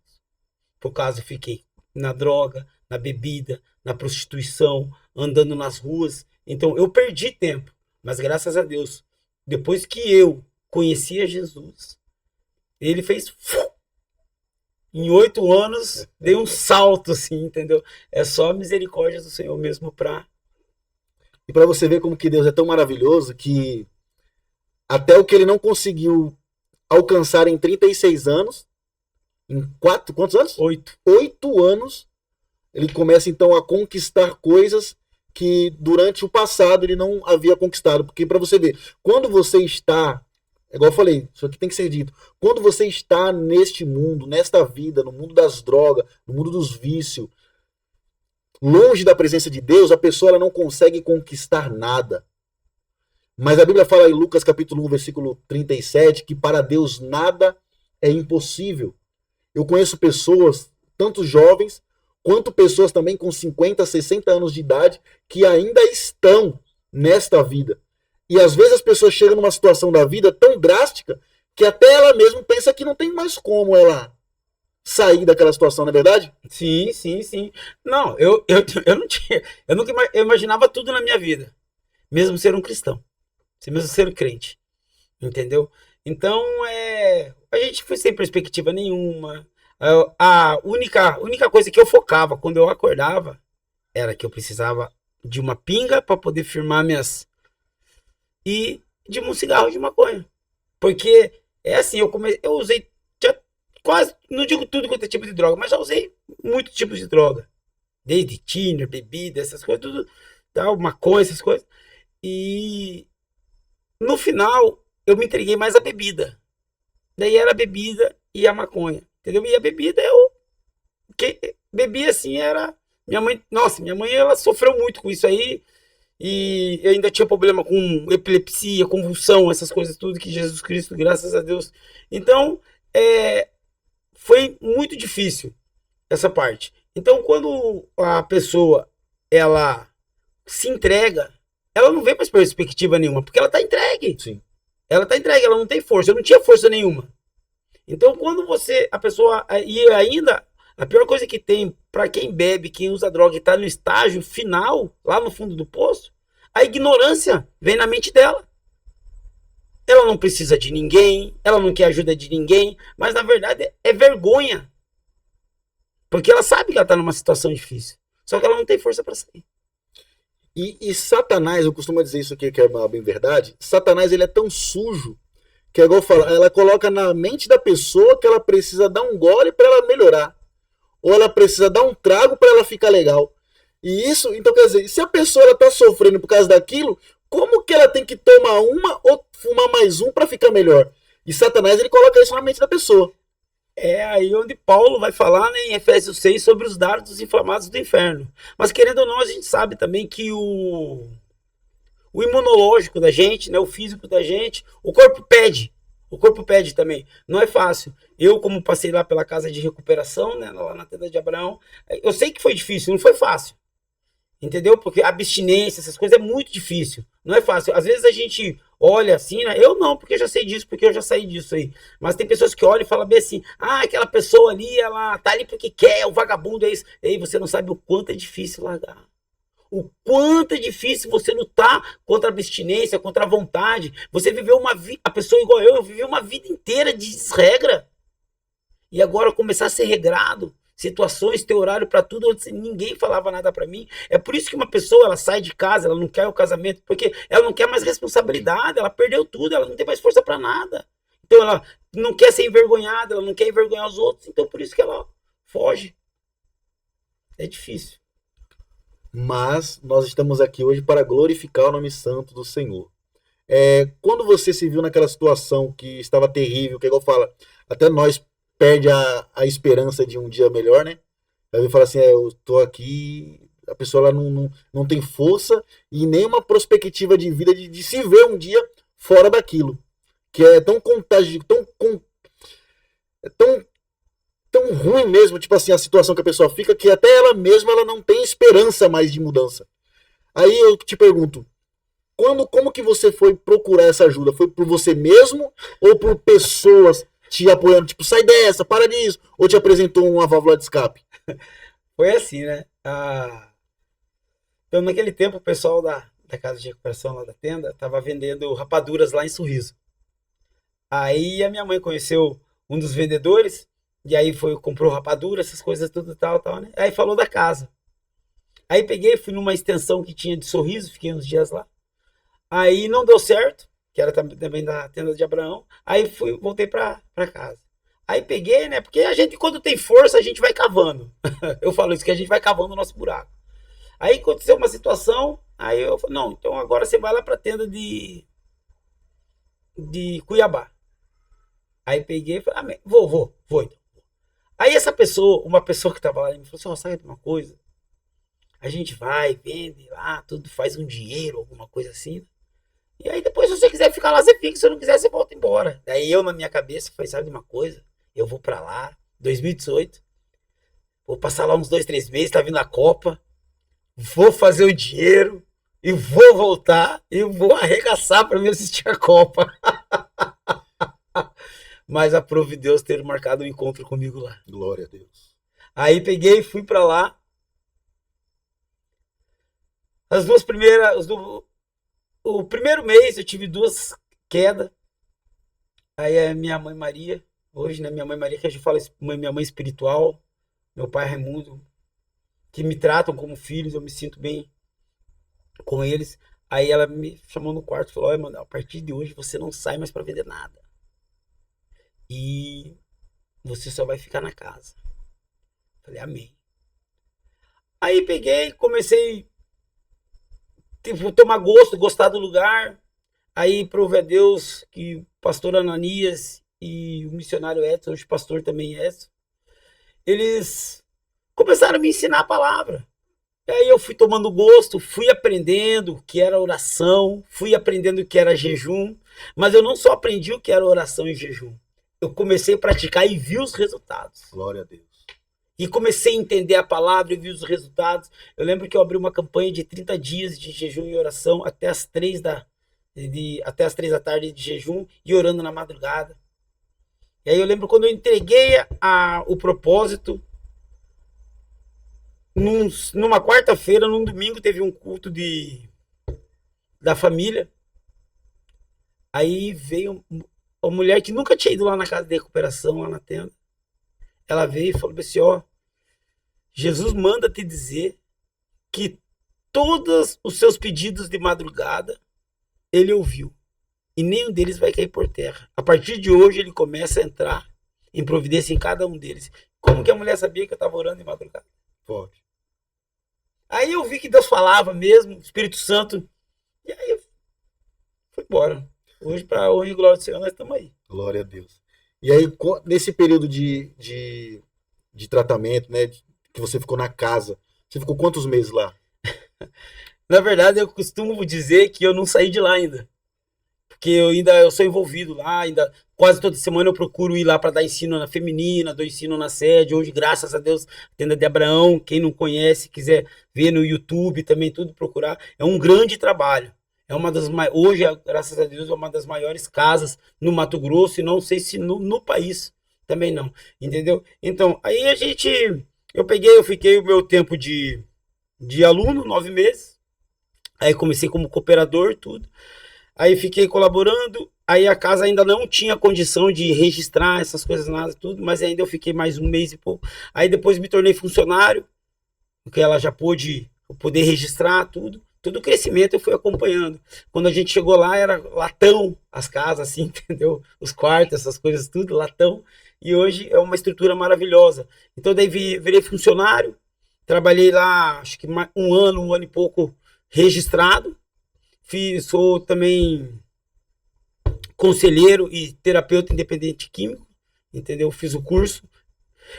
Por causa eu fiquei na droga, na bebida, na prostituição, andando nas ruas. Então eu perdi tempo, mas graças a Deus, depois que eu conhecia Jesus, ele fez em 8 anos, dei um salto assim, entendeu? É só a misericórdia do Senhor mesmo para... E para você ver como que Deus é tão maravilhoso que até o que ele não conseguiu alcançar em 36 anos, em quantos anos? 8. 8 anos, ele começa então a conquistar coisas que durante o passado ele não havia conquistado. Porque para você ver, quando você está, igual eu falei, isso aqui tem que ser dito, quando você está neste mundo, nesta vida, no mundo das drogas, no mundo dos vícios, longe da presença de Deus, a pessoa ela não consegue conquistar nada. Mas a Bíblia fala em Lucas capítulo 1, versículo 37, que para Deus nada é impossível. Eu conheço pessoas, tanto jovens, quanto pessoas também com 50, 60 anos de idade, que ainda estão nesta vida. E às vezes as pessoas chegam numa situação da vida tão drástica, que até ela mesma pensa que não tem mais como ela sair daquela situação, não é verdade? Sim, sim, sim. Não, eu não tinha, eu imaginava tudo na minha vida, mesmo ser um cristão, mesmo ser um crente, entendeu? Então, a gente foi sem perspectiva nenhuma. A única coisa que eu focava quando eu acordava era que eu precisava de uma pinga para poder firmar e de um cigarro de maconha. Porque é assim, eu usei quase, não digo tudo quanto é tipo de droga, mas já usei muitos tipos de droga desde tiner, bebida, essas coisas, tudo, tal, maconha, essas coisas. E no final, eu me entreguei mais à bebida. Daí era a bebida e a maconha, entendeu? E a bebida eu que bebia assim era minha mãe, nossa, minha mãe ela sofreu muito com isso aí e eu ainda tinha problema com epilepsia, convulsão, essas coisas tudo que Jesus Cristo, graças a Deus. Então, é, foi muito difícil essa parte. Então, quando a pessoa ela se entrega, ela não vê mais perspectiva nenhuma, porque ela tá entregue. Sim. Ela tá entregue, ela não tem força, eu não tinha força nenhuma. Então, quando a pessoa, e ainda, a pior coisa que tem para quem bebe, quem usa droga e tá no estágio final, lá no fundo do poço, a ignorância vem na mente dela. Ela não precisa de ninguém, ela não quer ajuda de ninguém, mas na verdade é vergonha. Porque ela sabe que ela tá numa situação difícil. Só que ela não tem força para sair. E Satanás, eu costumo dizer isso aqui, que é uma bem verdade, Satanás ele é tão sujo que é igual falar, ela coloca na mente da pessoa que ela precisa dar um gole para ela melhorar. Ou ela precisa dar um trago para ela ficar legal. E isso, então quer dizer, se a pessoa ela tá sofrendo por causa daquilo, como que ela tem que tomar uma ou fumar mais um para ficar melhor? E Satanás ele coloca isso na mente da pessoa. É aí onde Paulo vai falar, né, em Efésios 6 sobre os dardos inflamados do inferno. Mas querendo ou não, a gente sabe também que o imunológico da gente, né, o físico da gente, o corpo pede. O corpo pede também. Não é fácil. Eu, como passei lá pela casa de recuperação, né, lá na tenda de Abraão, eu sei que foi difícil, não foi fácil. Entendeu? Porque abstinência, essas coisas é muito difícil. Não é fácil. Às vezes a gente olha assim, né? Eu não, porque eu já sei disso, porque eu já saí disso aí. Mas tem pessoas que olham e falam bem assim: ah, aquela pessoa ali, ela tá ali porque quer, o vagabundo é isso. E aí você não sabe o quanto é difícil largar. O quanto é difícil você lutar contra a abstinência, contra a vontade. Você viveu uma vida. A pessoa igual eu vivi uma vida inteira de desregra. E agora começar a ser regrado. Situações, ter horário para tudo, onde ninguém falava nada para mim. É por isso que uma pessoa ela sai de casa, ela não quer o casamento, porque ela não quer mais responsabilidade, ela perdeu tudo, ela não tem mais força para nada. Então ela não quer ser envergonhada, ela não quer envergonhar os outros, então por isso que ela foge. É difícil. Mas nós estamos aqui hoje para glorificar o nome santo do Senhor. Quando você se viu naquela situação que estava terrível, que igual fala, até nós perde a esperança de um dia melhor, né? Aí fala assim, eu tô aqui, a pessoa ela não tem força e nem uma perspectiva de vida de se ver um dia fora daquilo. Que é tão contagioso, tão ruim mesmo, tipo assim, a situação que a pessoa fica, que até ela mesma ela não tem esperança mais de mudança. Aí eu te pergunto, como que você foi procurar essa ajuda? Foi por você mesmo ou por pessoas te apoiando? Tipo, sai dessa, para disso. Ou te apresentou uma válvula de escape? Foi assim, né? Então, naquele tempo, o pessoal da casa de recuperação lá da tenda tava vendendo rapaduras lá em Sorriso. Aí a minha mãe conheceu um dos vendedores, e aí comprou rapadura, essas coisas tudo tal, né? Aí falou da casa. Aí peguei, fui numa extensão que tinha de Sorriso, fiquei uns dias lá. Aí não deu certo, que era também da tenda de Abraão. Aí voltei pra casa. Aí peguei, né? Porque a gente, quando tem força, a gente vai cavando. Eu falo isso, que a gente vai cavando o nosso buraco. Aí aconteceu uma situação, aí eu falei, não, então agora você vai lá pra tenda de Cuiabá. Aí peguei e falei, vou então. Aí essa pessoa, uma pessoa que tava lá, me falou assim, sabe de uma coisa? A gente vai, vende lá, tudo, faz um dinheiro, alguma coisa assim. E aí depois, se você quiser ficar lá, você fica. Se não quiser, você volta embora. Daí eu, na minha cabeça, falei, sabe de uma coisa? Eu vou pra lá, 2018. Vou passar lá uns 2, 3 meses, tá vindo a Copa. Vou fazer o dinheiro e vou voltar e vou arregaçar pra mim assistir a Copa. Mas aprove Deus ter marcado um encontro comigo lá. Glória a Deus. Aí peguei e fui pra lá. As duas primeiras... O primeiro mês eu tive 2 quedas. Aí a minha mãe Maria, hoje, né? Minha mãe Maria, que a gente fala minha mãe espiritual, meu pai Raimundo, que me tratam como filhos, eu me sinto bem com eles. Aí ela me chamou no quarto e falou, olha, mano, a partir de hoje você não sai mais pra vender nada. E você só vai ficar na casa. Falei, amém. Aí peguei, comecei tipo, tomar gosto, gostar do lugar. Aí prove a Deus que o pastor Ananias e o missionário Edson, hoje pastor também Edson, eles começaram a me ensinar a palavra. E aí eu fui tomando gosto, fui aprendendo o que era oração, fui aprendendo o que era jejum, mas eu não só aprendi o que era oração e jejum, eu comecei a praticar e vi os resultados. Glória a Deus. E comecei a entender a palavra e vi os resultados. Eu lembro que eu abri uma campanha de 30 dias de jejum e oração até as 3 da tarde de jejum e orando na madrugada. E aí eu lembro quando eu entreguei o propósito, numa quarta-feira, num domingo, teve um culto da família. Aí veio uma mulher que nunca tinha ido lá na casa de recuperação, lá na tenda. Ela veio e falou assim, ó, Jesus manda te dizer que todos os seus pedidos de madrugada, ele ouviu. E nenhum deles vai cair por terra. A partir de hoje, ele começa a entrar em providência em cada um deles. Como que a mulher sabia que eu estava orando de madrugada? Forte. Aí eu vi que Deus falava mesmo, o Espírito Santo. E aí eu fui embora. Hoje, para honra e glória do Senhor, nós estamos aí. Glória a Deus. E aí, nesse período de tratamento, né, que você ficou na casa, você ficou quantos meses lá? Na verdade, eu costumo dizer que eu não saí de lá ainda. Porque eu sou envolvido lá, ainda quase toda semana eu procuro ir lá para dar ensino na feminina, dou ensino na sede. Hoje, graças a Deus, tenda de Abraão, quem não conhece, quiser ver no YouTube também, tudo procurar. É um grande trabalho. É uma das hoje, graças a Deus, é uma das maiores casas no Mato Grosso e não sei se no país também não, entendeu? Então, aí eu fiquei o meu tempo de aluno, 9 meses. Aí comecei como cooperador, tudo. Aí fiquei colaborando, aí a casa ainda não tinha condição de registrar essas coisas, nada, tudo, mas ainda eu fiquei mais um mês e pouco. Aí depois me tornei funcionário, porque ela já pôde poder registrar tudo. Todo o crescimento eu fui acompanhando. Quando a gente chegou lá, era latão as casas, assim, entendeu? Os quartos, essas coisas, tudo, latão. E hoje é uma estrutura maravilhosa. Então daí virei funcionário, trabalhei lá, acho que um ano e pouco registrado. Sou também conselheiro e terapeuta independente químico, entendeu? Fiz o curso.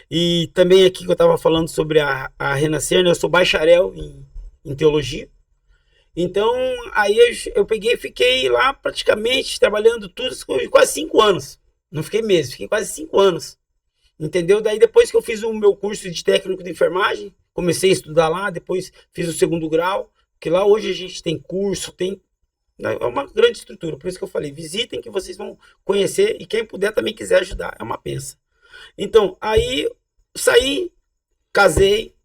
E também aqui que eu estava falando sobre a Renascer, né? Eu sou bacharel em teologia. Então, aí eu peguei e fiquei lá praticamente trabalhando tudo, quase 5 anos. Não fiquei meses, fiquei quase 5 anos. Entendeu? Daí depois que eu fiz o meu curso de técnico de enfermagem, comecei a estudar lá, depois fiz o 2º grau. Porque lá hoje a gente tem curso, é uma grande estrutura. Por isso que eu falei, visitem que vocês vão conhecer e quem puder também quiser ajudar, é uma benção. Então, aí saí, casei,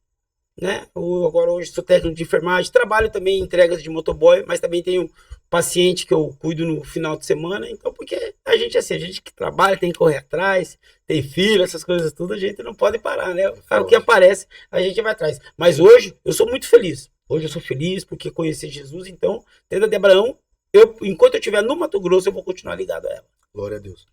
né? Agora hoje sou técnico de enfermagem, trabalho também em entregas de motoboy, mas também tenho paciente que eu cuido no final de semana. Então, porque a gente assim, a gente que trabalha tem que correr atrás, tem filho, essas coisas tudo, a gente não pode parar, né? O que aparece, a gente vai atrás. Mas hoje eu sou muito feliz. Hoje eu sou feliz porque conheci Jesus, então, tenda de Abraão, enquanto eu estiver no Mato Grosso, eu vou continuar ligado a ela. Glória a Deus.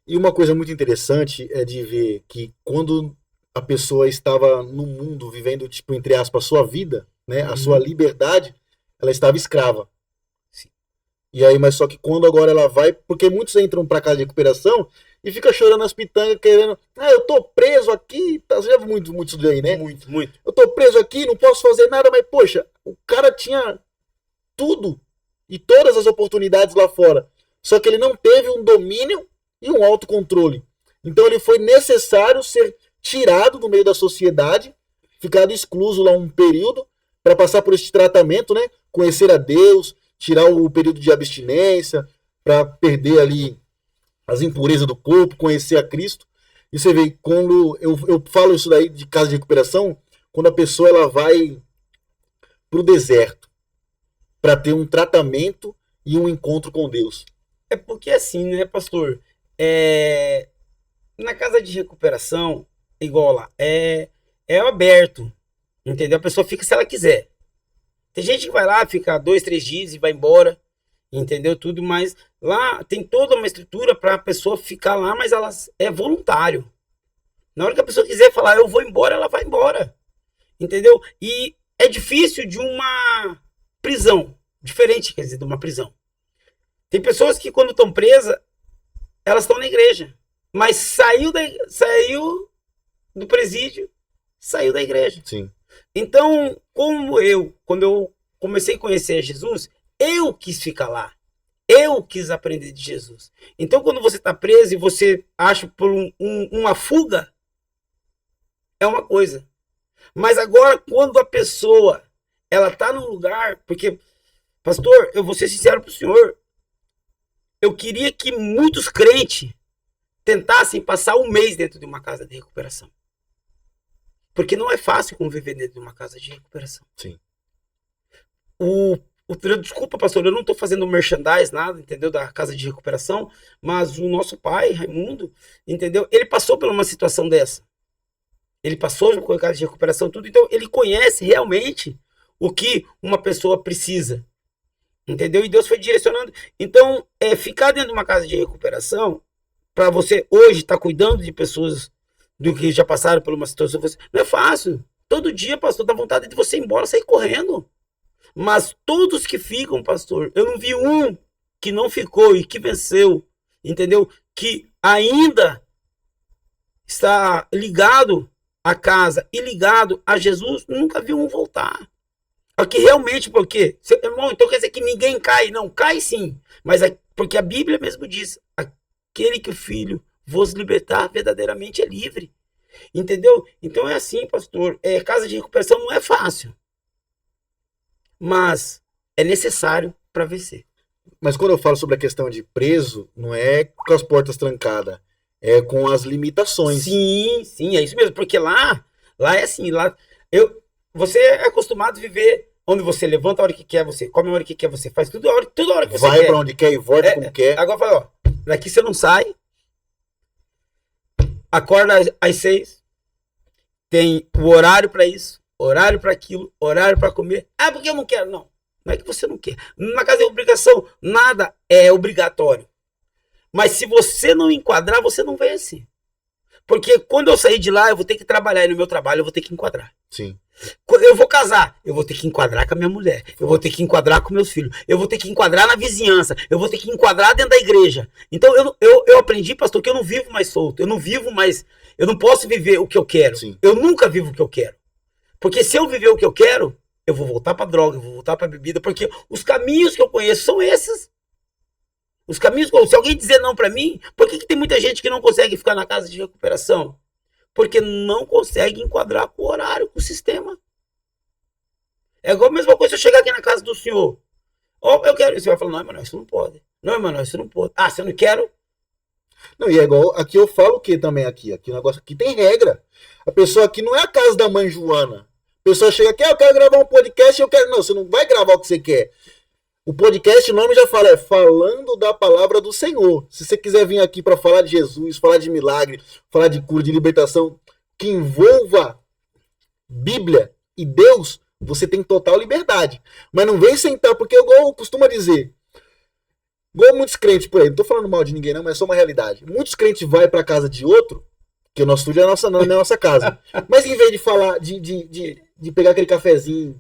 E uma coisa muito interessante é de ver que quando a pessoa estava no mundo, vivendo, tipo, entre aspas, a sua vida, né, a sua liberdade, ela estava escrava. Sim. E aí, mas só que quando agora ela vai, porque muitos entram para casa de recuperação e fica chorando as pitangas, querendo, eu tô preso aqui, você já viu muito isso daí, né? Muito. Eu tô preso aqui, não posso fazer nada, mas poxa, o cara tinha tudo e todas as oportunidades lá fora, só que ele não teve um domínio e um autocontrole. Então ele foi necessário ser tirado do meio da sociedade, ficado excluso lá um período, para passar por este tratamento, né? Conhecer a Deus, tirar o período de abstinência, para perder ali as impurezas do corpo, conhecer a Cristo. E você vê, quando eu falo isso daí de casa de recuperação, quando a pessoa ela vai para o deserto para ter um tratamento e um encontro com Deus. É porque assim, né, pastor? Na casa de recuperação, igual lá, é aberto, entendeu? A pessoa fica se ela quiser. Tem gente que vai lá, fica 2, 3 dias e vai embora, entendeu? Tudo, mas lá tem toda uma estrutura para a pessoa ficar lá, mas ela é voluntário. Na hora que a pessoa quiser falar, eu vou embora, ela vai embora. entendeu? E é difícil de uma prisão, diferente, quer dizer, de uma prisão. Tem pessoas que quando estão presas, elas estão na igreja, mas saiu do presídio, saiu da igreja. Sim. Então, quando eu comecei a conhecer Jesus, eu quis ficar lá. Eu quis aprender de Jesus. Então, quando você está preso e você acha por uma fuga, é uma coisa. Mas agora, quando a pessoa ela está num lugar, porque, pastor, eu vou ser sincero para o senhor, eu queria que muitos crentes tentassem passar um mês dentro de uma casa de recuperação. Porque não é fácil conviver dentro de uma casa de recuperação. Sim. Desculpa, pastor, eu não estou fazendo merchandise, nada, entendeu? Da casa de recuperação, mas o nosso pai, Raimundo, entendeu? Ele passou por uma situação dessa. Ele passou por casa de recuperação, tudo, então ele conhece realmente o que uma pessoa precisa. Entendeu? E Deus foi direcionando. Então, ficar dentro de uma casa de recuperação, para você hoje estar cuidando de pessoas do que já passaram por uma situação, não é fácil. Todo dia, pastor, dá vontade de você ir embora, sair correndo. Mas todos que ficam, pastor, eu não vi um que não ficou e que venceu, entendeu? Que ainda está ligado à casa e ligado a Jesus, nunca vi um voltar. Aqui realmente, porque, irmão, então quer dizer que ninguém cai? Não, cai sim, mas porque a Bíblia mesmo diz, aquele que o Filho vos libertar verdadeiramente é livre, entendeu? Então é assim, pastor, casa de recuperação não é fácil, mas é necessário para vencer. Mas quando eu falo sobre a questão de preso, não é com as portas trancadas, é com as limitações. Sim, é isso mesmo, porque lá é assim, você é acostumado a viver onde você levanta a hora que quer, você come a hora que quer, você faz tudo a hora que você quer. Vai pra onde quer e volta como quer. Agora fala, ó, daqui você não sai, acorda às 6, tem o horário para isso, horário para aquilo, horário para comer. Ah, porque eu não quero. Não é que você não quer. Na casa é obrigação, nada é obrigatório. Mas se você não enquadrar, você não vence. Porque quando eu sair de lá, eu vou ter que trabalhar. E no meu trabalho, eu vou ter que enquadrar. Sim. Eu vou casar, eu vou ter que enquadrar com a minha mulher. Eu vou ter que enquadrar com meus filhos. Eu vou ter que enquadrar na vizinhança. Eu vou ter que enquadrar dentro da igreja. Então, eu aprendi, pastor, que eu não vivo mais solto. Eu não posso viver o que eu quero. Sim. Eu nunca vivo o que eu quero. Porque se eu viver o que eu quero, eu vou voltar pra droga, eu vou voltar pra bebida. Porque os caminhos que eu conheço são esses. Os caminhos, se alguém dizer não pra mim, por que tem muita gente que não consegue ficar na casa de recuperação? Porque não consegue enquadrar com o horário, com o sistema. É igual a mesma coisa se eu chegar aqui na casa do senhor. Ou eu quero. Você vai falar, não, Emanuel, isso não pode. Não, Emanuel, isso não pode. Ah, se eu não quero. Não, e é igual. Aqui eu falo o que também aqui? Aqui o negócio aqui tem regra. A pessoa aqui não é a casa da mãe Joana. A pessoa chega aqui, eu quero gravar um podcast, eu quero. Não, você não vai gravar o que você quer. O podcast, o nome já fala, é falando da palavra do Senhor. Se você quiser vir aqui para falar de Jesus, falar de milagre, falar de cura, de libertação, que envolva Bíblia e Deus, você tem total liberdade. Mas não vem sentar, porque eu costumo dizer, igual muitos crentes por aí, não tô falando mal de ninguém não, mas é só uma realidade. Muitos crentes vão para casa de outro, que o nosso estúdio não é a nossa casa. Mas em vez de falar, de pegar aquele cafezinho,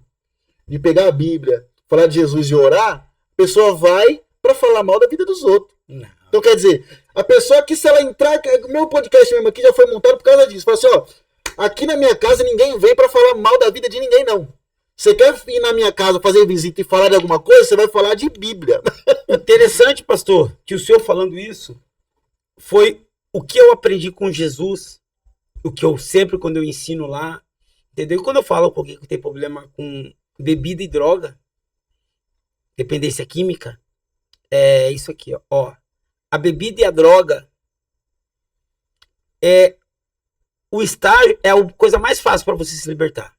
de pegar a Bíblia, falar de Jesus e orar, a pessoa vai para falar mal da vida dos outros. Não. Então quer dizer, a pessoa aqui, se ela entrar, o meu podcast mesmo aqui já foi montado por causa disso. Fala assim, ó, aqui na minha casa ninguém vem para falar mal da vida de ninguém, não. Você quer ir na minha casa fazer visita e falar de alguma coisa, você vai falar de Bíblia. Interessante, pastor, que o senhor falando isso foi o que eu aprendi com Jesus, o que eu sempre, quando eu ensino lá, entendeu? E quando eu falo com alguém que tem problema com bebida e droga, dependência química, é isso aqui, ó. A bebida e a droga é o estágio, é a coisa mais fácil para você se libertar.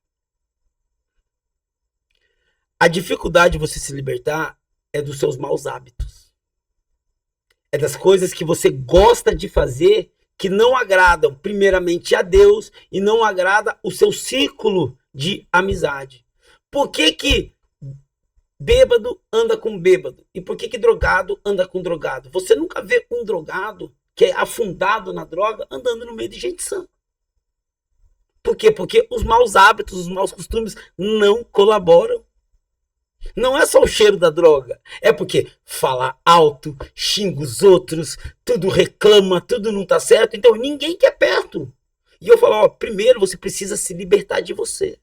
A dificuldade de você se libertar é dos seus maus hábitos. É das coisas que você gosta de fazer que não agradam primeiramente a Deus e não agrada o seu círculo de amizade. Por que bêbado anda com bêbado? E por que drogado anda com drogado? Você nunca vê um drogado que é afundado na droga andando no meio de gente sã. Por quê? Porque os maus hábitos, os maus costumes não colaboram. Não é só o cheiro da droga. É porque fala alto, xinga os outros, tudo reclama, tudo não tá certo. Então ninguém quer perto. E eu falo, ó, primeiro você precisa se libertar de você.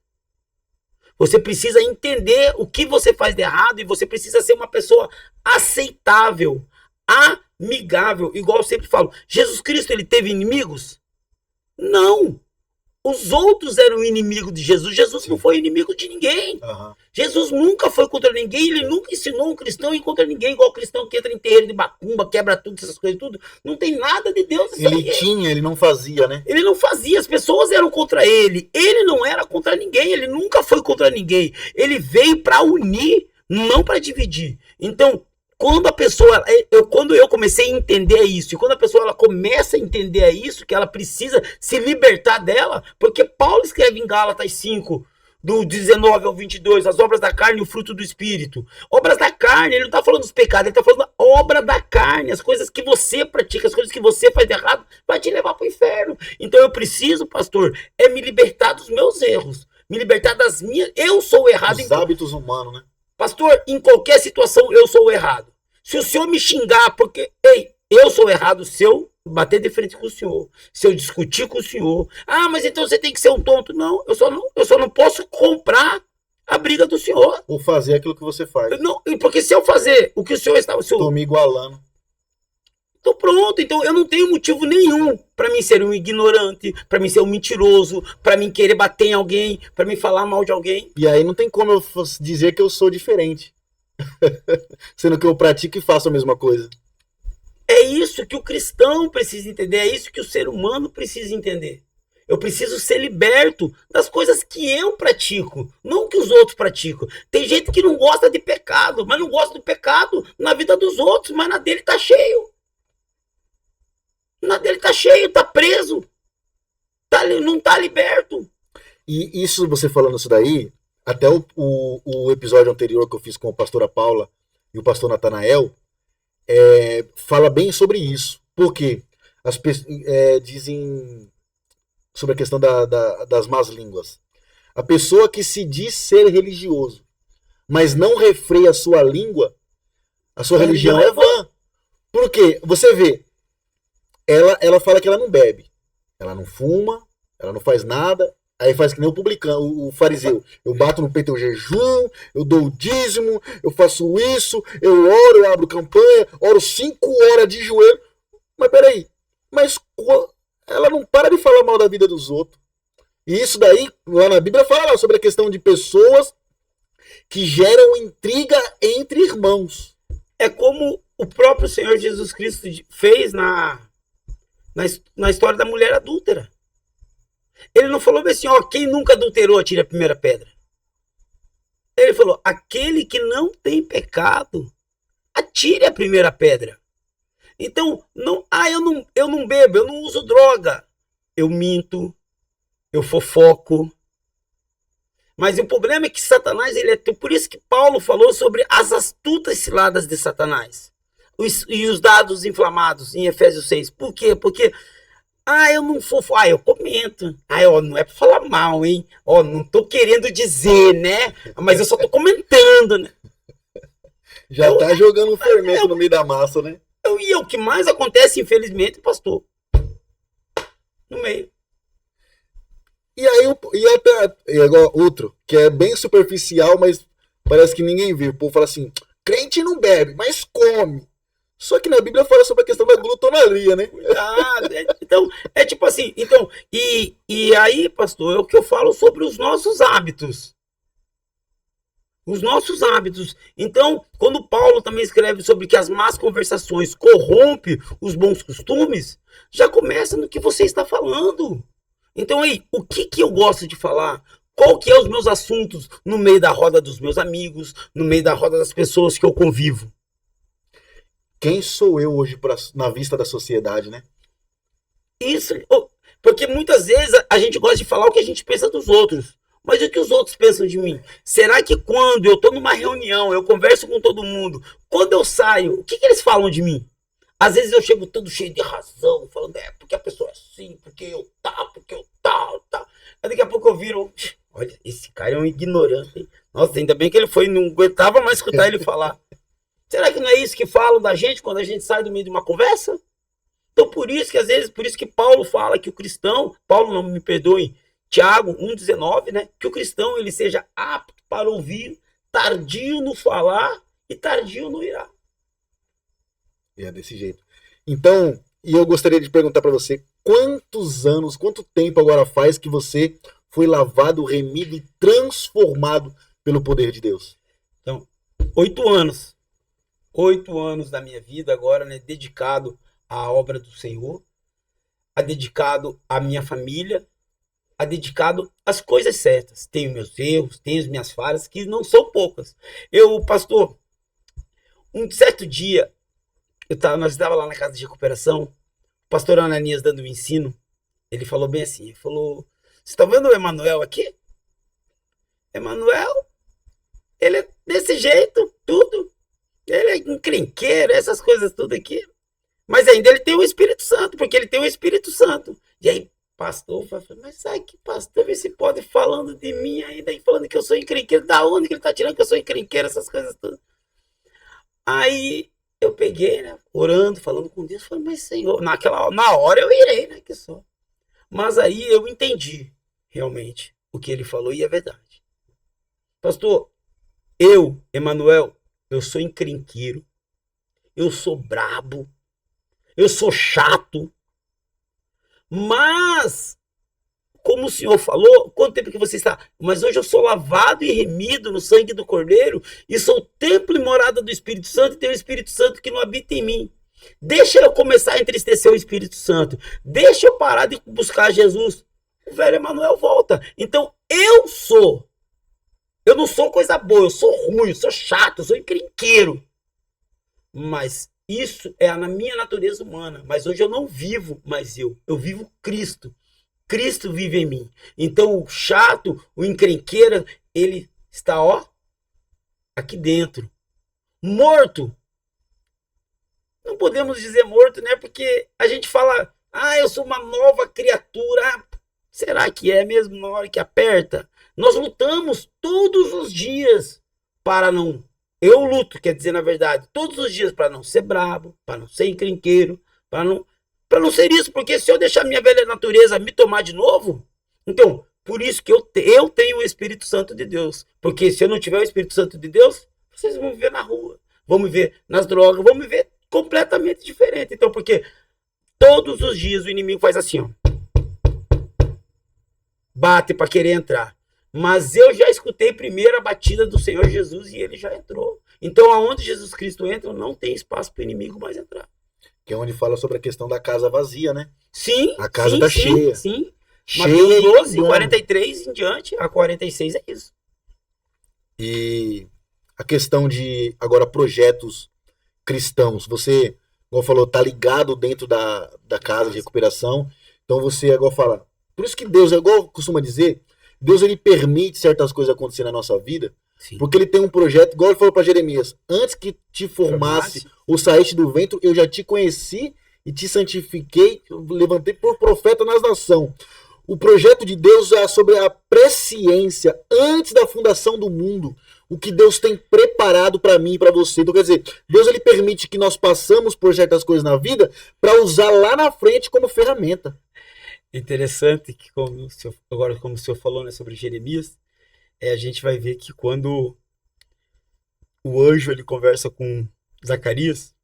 Você precisa entender o que você faz de errado e você precisa ser uma pessoa aceitável, amigável. Igual eu sempre falo, Jesus Cristo, ele teve inimigos? Não. Os outros eram inimigos de Jesus. Jesus não foi inimigo de ninguém. Jesus nunca foi contra ninguém. Ele nunca ensinou um cristão a ir contra ninguém. Igual o cristão que entra em terreiro de macumba, quebra tudo, essas coisas tudo. Não tem nada de Deus. Ele não fazia, né? Ele não fazia. As pessoas eram contra ele. Ele não era contra ninguém. Ele nunca foi contra ninguém. Ele veio para unir, não para dividir. Então, quando eu comecei a entender isso, e quando a pessoa ela começa a entender isso, que ela precisa se libertar dela, porque Paulo escreve em Gálatas 5, do 19 ao 22, as obras da carne e o fruto do Espírito. Obras da carne, ele não está falando dos pecados, ele está falando da obra da carne, as coisas que você pratica, as coisas que você faz de errado, vai te levar para o inferno. Então eu preciso, pastor, me libertar dos meus erros, me libertar das minhas... Eu sou o errado. Os hábitos humanos, né? Pastor, em qualquer situação eu sou o errado. Se o senhor me xingar, porque, eu sou errado se eu bater de frente com o senhor, se eu discutir com o senhor, mas então você tem que ser um tonto. Não, eu só não posso comprar a briga do senhor. Ou fazer aquilo que você faz. Não, porque se eu fazer o que o senhor está... Estou me igualando. Então pronto, então eu não tenho motivo nenhum para mim ser um ignorante, para mim ser um mentiroso, para mim querer bater em alguém, para mim falar mal de alguém. E aí não tem como eu dizer que eu sou diferente. Sendo que eu pratico e faço a mesma coisa. É isso que o cristão precisa entender, é isso que o ser humano precisa entender. Eu preciso ser liberto das coisas que eu pratico, não que os outros praticam. Tem gente que não gosta de pecado, mas não gosta do pecado na vida dos outros, mas na dele tá cheio. Na dele tá cheio, tá preso, não tá liberto. E isso, você falando isso daí, até o episódio anterior que eu fiz com a pastora Paula e o pastor Natanael, fala bem sobre isso. Porque as pessoas dizem sobre a questão das más línguas. A pessoa que se diz ser religioso, mas não refreia a sua língua, a sua religião é vã. Por quê? Você vê, ela fala que ela não bebe, ela não fuma, ela não faz nada. Aí faz que nem o publicano, o fariseu. Eu bato no peito, eu jejum, eu dou o dízimo, eu faço isso, eu oro, eu abro campanha, oro 5 horas de joelho. Mas peraí, ela não para de falar mal da vida dos outros. E isso daí, lá na Bíblia fala sobre a questão de pessoas que geram intriga entre irmãos. É como o próprio Senhor Jesus Cristo fez na história da mulher adúltera. Ele não falou assim, quem nunca adulterou atire a primeira pedra. Ele falou, aquele que não tem pecado, atire a primeira pedra. Então, eu não bebo, eu não uso droga. Eu minto, eu fofoco. Mas o problema é que Satanás, por isso que Paulo falou sobre as astutas ciladas de Satanás. E os dados inflamados em Efésios 6. Por quê? Porque... eu não fofo. Eu comento. Não é pra falar mal, hein? Não tô querendo dizer, né? Mas eu só tô comentando, né? Já tá jogando um fermento no meio da massa, né? E é o que mais acontece, infelizmente, pastor. No meio. E aí, agora outro, que é bem superficial, mas parece que ninguém vê. O povo fala assim, crente não bebe, mas come. Só que na Bíblia fala sobre a questão da glutonaria, né? Então, é tipo assim, e aí, pastor, é o que eu falo sobre os nossos hábitos. Os nossos hábitos. Então, quando Paulo também escreve sobre que as más conversações corrompem os bons costumes, já começa no que você está falando. Então aí, o que eu gosto de falar? Qual que é os meus assuntos no meio da roda dos meus amigos, no meio da roda das pessoas que eu convivo? Quem sou eu hoje na vista da sociedade, né? Isso, porque muitas vezes a gente gosta de falar o que a gente pensa dos outros. Mas o que os outros pensam de mim? Será que quando eu estou numa reunião, eu converso com todo mundo, quando eu saio, o que eles falam de mim? Às vezes eu chego todo cheio de razão, falando, porque a pessoa é assim, porque eu tal. Aí daqui a pouco eu viro, olha, esse cara é um ignorante, hein? Nossa, ainda bem que ele foi, não aguentava mais escutar ele falar. Será que não é isso que falam da gente quando a gente sai do meio de uma conversa? Então por isso que às vezes, por isso que Paulo fala que o cristão, Paulo não me perdoe, Tiago 1,19, né? Que o cristão ele seja apto para ouvir, tardio no falar e tardio no irá. É desse jeito. Então, e eu gostaria de perguntar para você, quantos anos, quanto tempo agora faz que você foi lavado, remido e transformado pelo poder de Deus? Então, 8 anos. 8 anos da minha vida agora, né? Dedicado à obra do Senhor, dedicado à minha família, dedicado às coisas certas. Tenho meus erros, tenho as minhas falhas, que não são poucas. Pastor, um certo dia, nós estávamos lá na casa de recuperação, o pastor Ananias dando um ensino, ele falou bem assim, ele falou, você está vendo o Emanuel aqui? Emanuel, ele é desse jeito, tudo. Ele é encrenqueiro, essas coisas tudo aqui. Mas ainda ele tem o Espírito Santo, porque ele tem o Espírito Santo. E aí, pastor, mas sabe que pastor, esse pode falando de mim ainda, falando que eu sou encrenqueiro, da onde que ele tá tirando que eu sou encrenqueiro, essas coisas todas. Aí eu peguei, né, orando, falando com Deus, falei, mas Senhor, na hora eu irei, né, que só. Mas aí eu entendi, realmente, o que ele falou e é verdade. Pastor, Emanuel, eu sou encrenqueiro, eu sou brabo, eu sou chato, mas, como o senhor falou, quanto tempo que você está? Mas hoje eu sou lavado e remido no sangue do Cordeiro e sou templo e morada do Espírito Santo e tenho o Espírito Santo que não habita em mim. Deixa eu começar a entristecer o Espírito Santo. Deixa eu parar de buscar Jesus. O velho Emanuel volta. Então, eu não sou coisa boa, eu sou ruim, eu sou chato, eu sou encrenqueiro. Mas isso é na minha natureza humana. Mas hoje eu não vivo mais eu vivo Cristo. Cristo vive em mim. Então o chato, o encrenqueiro, ele está, aqui dentro. Morto. Não podemos dizer morto, né? Porque a gente fala, eu sou uma nova criatura. Será que é mesmo na hora que aperta? Nós lutamos todos os dias para não... Eu luto, quer dizer, na verdade, todos os dias para não ser brabo, para não ser encrenqueiro, para não ser isso, porque se eu deixar minha velha natureza me tomar de novo, então, por isso que eu tenho o Espírito Santo de Deus. Porque se eu não tiver o Espírito Santo de Deus, vocês vão me ver na rua, vão me ver nas drogas, vão me ver completamente diferente. Então, porque todos os dias o inimigo faz assim, bate para querer entrar. Mas eu já escutei primeiro a batida do Senhor Jesus e ele já entrou. Então, aonde Jesus Cristo entra, não tem espaço para o inimigo mais entrar. Que é onde fala sobre a questão da casa vazia, né? Sim. A casa está cheia. Sim. Cheia. 12, 43 em diante, a 46 é isso. E a questão de, agora, projetos cristãos. Você, igual falou, tá ligado dentro da casa de recuperação. Então você, igual fala... Por isso que Deus, igual costuma dizer... Deus, ele permite certas coisas acontecer na nossa vida, sim, porque ele tem um projeto, igual ele falou para Jeremias, antes que te formasse ou saíste do ventre, eu já te conheci e te santifiquei, levantei por profeta nas nações. O projeto de Deus é sobre a presciência, antes da fundação do mundo, o que Deus tem preparado para mim e para você. Então, quer dizer, Deus, ele permite que nós passamos por certas coisas na vida para usar lá na frente como ferramenta. Interessante que, como o senhor falou, né, sobre Jeremias, a gente vai ver que quando o anjo ele conversa com Zacarias,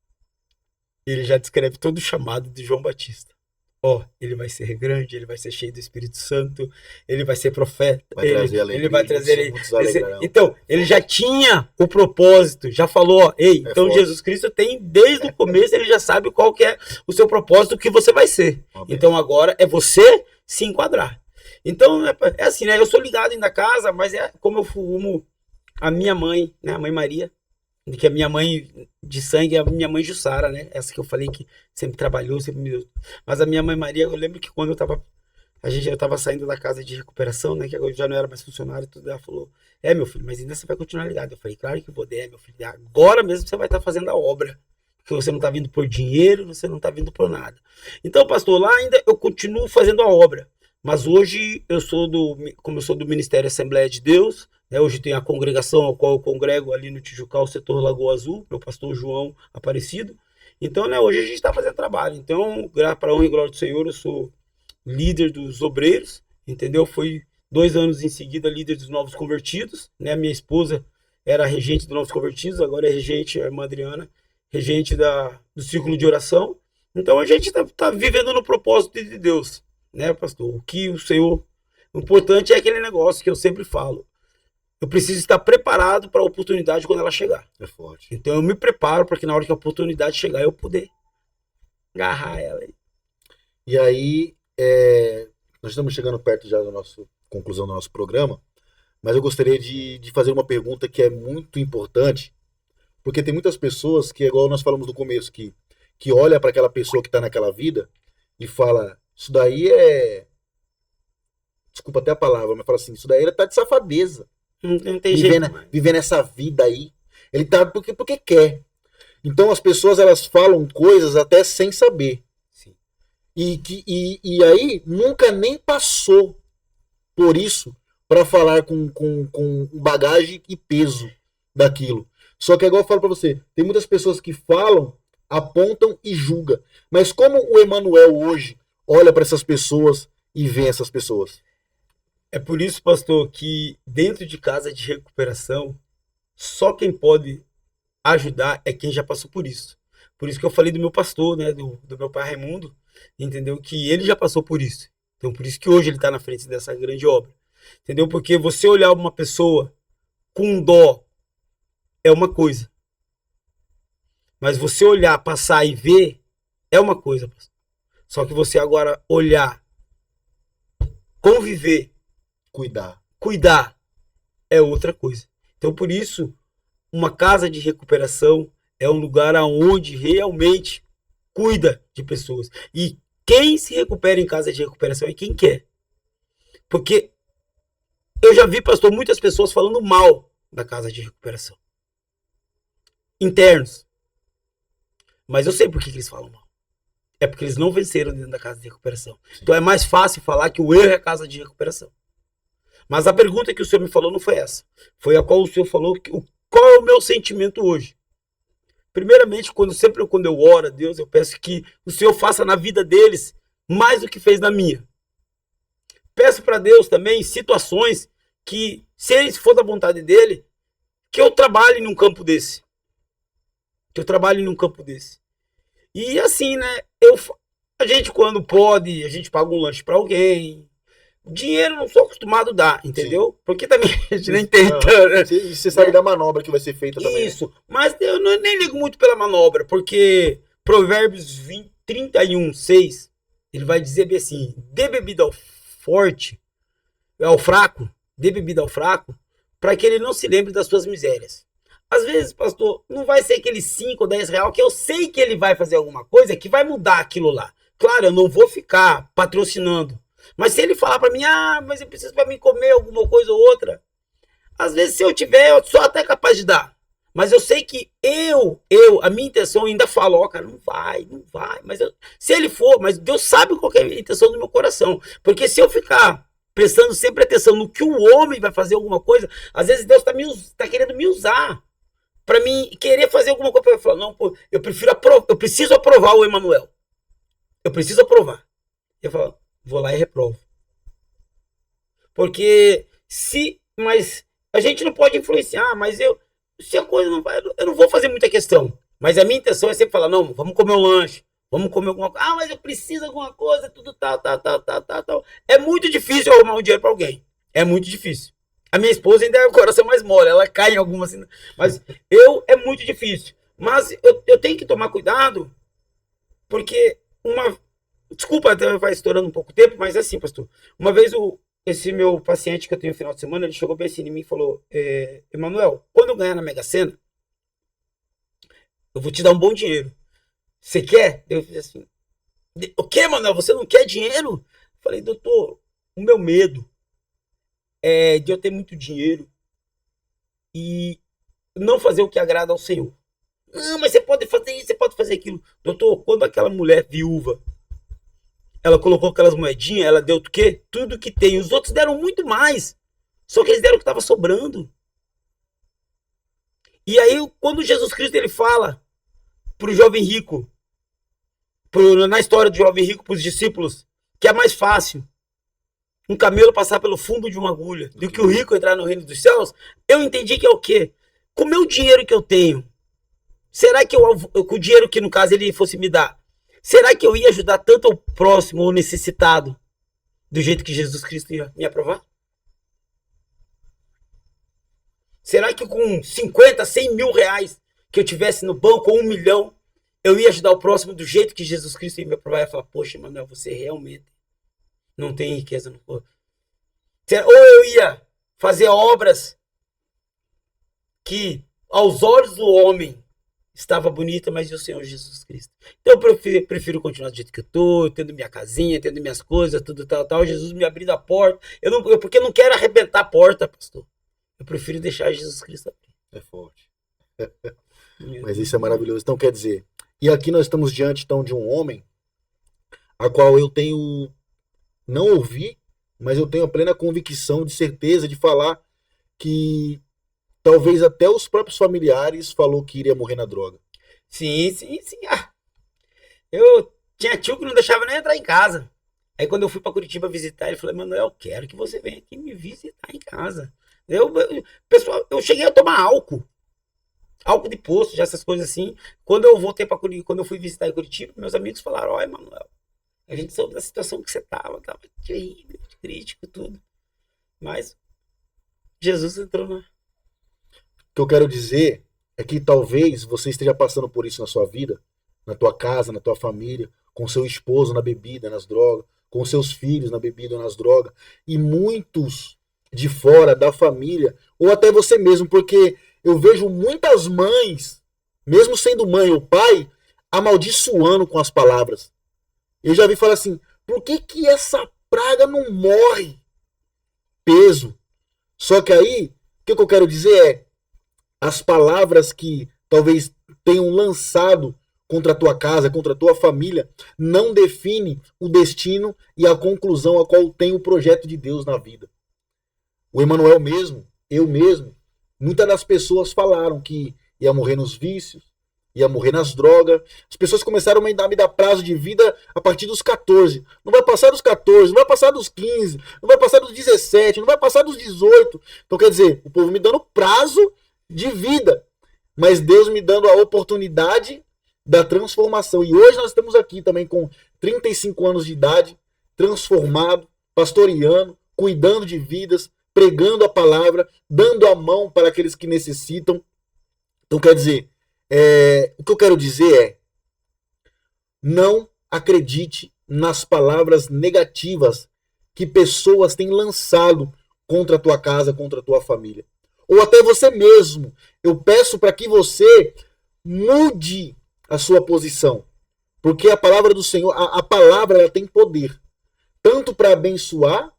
ele já descreve todo o chamado de João Batista. Ele vai ser grande, ele vai ser cheio do Espírito Santo, ele vai ser profeta, ele vai trazer então, ele já tinha o propósito, já falou, então forte. Jesus Cristo tem, desde o começo, ele já sabe qual que é o seu propósito, o que você vai ser. Então agora é você se enquadrar. Então é assim, né? Eu sou ligado ainda na casa, mas é como eu fumo a minha mãe, né? A mãe Maria, que a minha mãe de sangue é a minha mãe Jussara, né? Essa que eu falei que sempre trabalhou, sempre me deu. Mas a minha mãe Maria, eu lembro que quando eu tava saindo da casa de recuperação, né? Que eu já não era mais funcionário, tudo, ela falou, meu filho, mas ainda você vai continuar ligado. Eu falei, claro que eu vou, meu filho, agora mesmo você vai estar fazendo a obra. Porque você não tá vindo por dinheiro, você não tá vindo por nada. Então, pastor, lá ainda eu continuo fazendo a obra. Mas hoje como eu sou do Ministério Assembleia de Deus, né, hoje tem a congregação ao qual eu congrego ali no Tijucal, setor Lagoa Azul, meu pastor João Aparecido. Então, né, hoje a gente está fazendo trabalho. Então, para a honra e glória do Senhor, eu sou líder dos obreiros, entendeu? Foi 2 anos em seguida líder dos novos convertidos, né? Minha esposa era regente dos novos convertidos, agora é regente, a irmã Adriana, regente do círculo de oração. Então a gente tá vivendo no propósito de Deus, né, pastor? O que o Senhor... O importante é aquele negócio que eu sempre falo. Eu preciso estar preparado para a oportunidade quando ela chegar. É forte. Então eu me preparo para que na hora que a oportunidade chegar eu poder agarrar ela. E aí, nós estamos chegando perto já da nossa conclusão do nosso programa, mas eu gostaria de fazer uma pergunta que é muito importante, porque tem muitas pessoas que, igual nós falamos no começo, que olha para aquela pessoa que está naquela vida e fala, isso daí é... Desculpa até a palavra, mas fala assim, isso daí ele tá de safadeza. Não tem jeito. Vivendo essa vida aí. Ele tá porque quer. Então as pessoas elas falam coisas até sem saber. Sim. E aí nunca nem passou por isso para falar com bagagem e peso daquilo. Só que é igual eu falo para você, tem muitas pessoas que falam, apontam e julgam. Mas como o Emanuel hoje olha para essas pessoas e vê essas pessoas? É por isso, pastor, que dentro de casa de recuperação, só quem pode ajudar é quem já passou por isso. Por isso que eu falei do meu pastor, né, do meu pai Raimundo, entendeu? Que ele já passou por isso. Então, por isso que hoje ele está na frente dessa grande obra. Entendeu? Porque você olhar uma pessoa com dó é uma coisa. Mas você olhar, passar e ver é uma coisa, pastor. Só que você agora olhar, conviver, cuidar é outra coisa. Então, por isso, uma casa de recuperação é um lugar onde realmente cuida de pessoas. E quem se recupera em casa de recuperação é quem quer. Porque eu já vi, pastor, muitas pessoas falando mal da casa de recuperação. Internos. Mas eu sei por que eles falam mal. É porque eles não venceram dentro da casa de recuperação. Sim. Então é mais fácil falar que o erro é a casa de recuperação. Mas a pergunta que o senhor me falou não foi essa. Foi a qual o senhor falou, qual é o meu sentimento hoje? Primeiramente, quando eu oro a Deus, eu peço que o Senhor faça na vida deles mais do que fez na minha. Peço para Deus também situações que, se ele for da vontade dele, que eu trabalhe num campo desse. E assim, né? A gente, quando pode, a gente paga um lanche para alguém. Dinheiro não sou acostumado a dar, entendeu? Sim. Porque também a gente nem tenta. Né? E você sabe da manobra que vai ser feita também. Isso, mas eu nem ligo muito pela manobra, porque Provérbios 31:6, ele vai dizer bem assim: dê bebida ao fraco, dê bebida ao fraco, para que ele não se lembre das suas misérias. Às vezes, pastor, não vai ser aqueles 5 ou 10 reais que eu sei que ele vai fazer alguma coisa que vai mudar aquilo lá. Claro, eu não vou ficar patrocinando. Mas se ele falar para mim, mas eu preciso para mim comer alguma coisa ou outra, às vezes se eu tiver, eu sou até capaz de dar. Mas eu sei que a minha intenção ainda falo, cara, não vai. Mas se ele for, mas Deus sabe qual é a intenção do meu coração. Porque se eu ficar prestando sempre atenção no que o homem vai fazer alguma coisa, às vezes Deus tá querendo me usar para mim querer fazer alguma coisa. Eu falo, não, pô, eu preciso aprovar o Emanuel. Eu preciso aprovar. Eu falo, vou lá e reprovo. Porque mas a gente não pode influenciar, mas se a coisa não vai, eu não vou fazer muita questão. Mas a minha intenção é sempre falar, não, vamos comer um lanche, vamos comer alguma coisa. Mas eu preciso de alguma coisa, tudo tal. É muito difícil eu arrumar um dinheiro para alguém. É muito difícil. A minha esposa ainda é o coração mais mole, ela cai em algumas, assim, mas é muito difícil. Mas eu tenho que tomar cuidado, porque desculpa, vai estourando um pouco tempo, mas é assim, pastor. Uma vez esse meu paciente que eu tenho no final de semana, ele chegou bem assim em mim e falou, Emanuel, quando eu ganhar na Mega Sena, eu vou te dar um bom dinheiro. Você quer? Eu fiz assim, o que, Emanuel? Você não quer dinheiro? Eu falei, doutor, o meu medo é de eu ter muito dinheiro e não fazer o que agrada ao Senhor. Não, mas você pode fazer isso, você pode fazer aquilo. Doutor, quando aquela mulher viúva, ela colocou aquelas moedinhas, ela deu o quê? Tudo que tem. Os outros deram muito mais. Só que eles deram o que estava sobrando. E aí, quando Jesus Cristo ele fala para o jovem rico, na história do jovem rico, para os discípulos, que é mais fácil um camelo passar pelo fundo de uma agulha do que o rico entrar no reino dos céus, eu entendi que é o quê? Com o meu dinheiro que eu tenho, será que com o dinheiro que, no caso, ele fosse me dar, será que eu ia ajudar tanto ao próximo ou necessitado do jeito que Jesus Cristo ia me aprovar? Será que com 50, 100 mil reais que eu tivesse no banco, ou 1 milhão, eu ia ajudar o próximo do jeito que Jesus Cristo ia me aprovar? Ia falar, poxa, Manuel, você realmente não tem riqueza no corpo. Ou eu ia fazer obras que, aos olhos do homem, estava bonita, mas e o Senhor Jesus Cristo? Então eu prefiro continuar do jeito que eu estou, tendo minha casinha, tendo minhas coisas, tudo tal. Jesus me abrindo a porta. Porque eu não quero arrebentar a porta, pastor. Eu prefiro deixar Jesus Cristo abrir. É forte. Mas isso é maravilhoso. Então, quer dizer, e aqui nós estamos diante, então, de um homem a qual eu tenho, não ouvi, mas eu tenho a plena convicção, de certeza, de falar que talvez até os próprios familiares falou que iria morrer na droga. Sim. Eu tinha tio que não deixava nem entrar em casa. Aí quando eu fui para Curitiba visitar, ele falou, Manuel, eu quero que você venha aqui me visitar em casa. Pessoal, eu cheguei a tomar álcool de posto, já essas coisas assim. Quando eu voltei para Curitiba, quando eu fui visitar em Curitiba, meus amigos falaram, olha, Manuel, a gente soube da situação que você tava terrível, crítico, tudo. Mas Jesus entrou na... O que eu quero dizer é que talvez você esteja passando por isso na sua vida, na tua casa, na tua família, com seu esposo na bebida, nas drogas, com seus filhos na bebida ou nas drogas, e muitos de fora da família, ou até você mesmo, porque eu vejo muitas mães, mesmo sendo mãe ou pai, amaldiçoando com as palavras. Eu já vi falar assim, por que essa praga não morre? Peso. Só que aí, o que eu quero dizer é, as palavras que talvez tenham lançado contra a tua casa, contra a tua família, não define o destino e a conclusão a qual tem o projeto de Deus na vida. O Emanuel mesmo, eu mesmo, muitas das pessoas falaram que ia morrer nos vícios, ia morrer nas drogas. As pessoas começaram a me dar prazo de vida a partir dos 14. Não vai passar dos 14, não vai passar dos 15, não vai passar dos 17, não vai passar dos 18. Então quer dizer, o povo me dando prazo de vida, mas Deus me dando a oportunidade da transformação. E hoje nós estamos aqui também com 35 anos de idade, transformado, pastoreando, cuidando de vidas, pregando a palavra, dando a mão para aqueles que necessitam. Então quer dizer, o que eu quero dizer é, não acredite nas palavras negativas que pessoas têm lançado contra a tua casa, contra a tua família. Ou até você mesmo. Eu peço para que você mude a sua posição. Porque a palavra do Senhor, a palavra ela tem poder. Tanto para abençoar,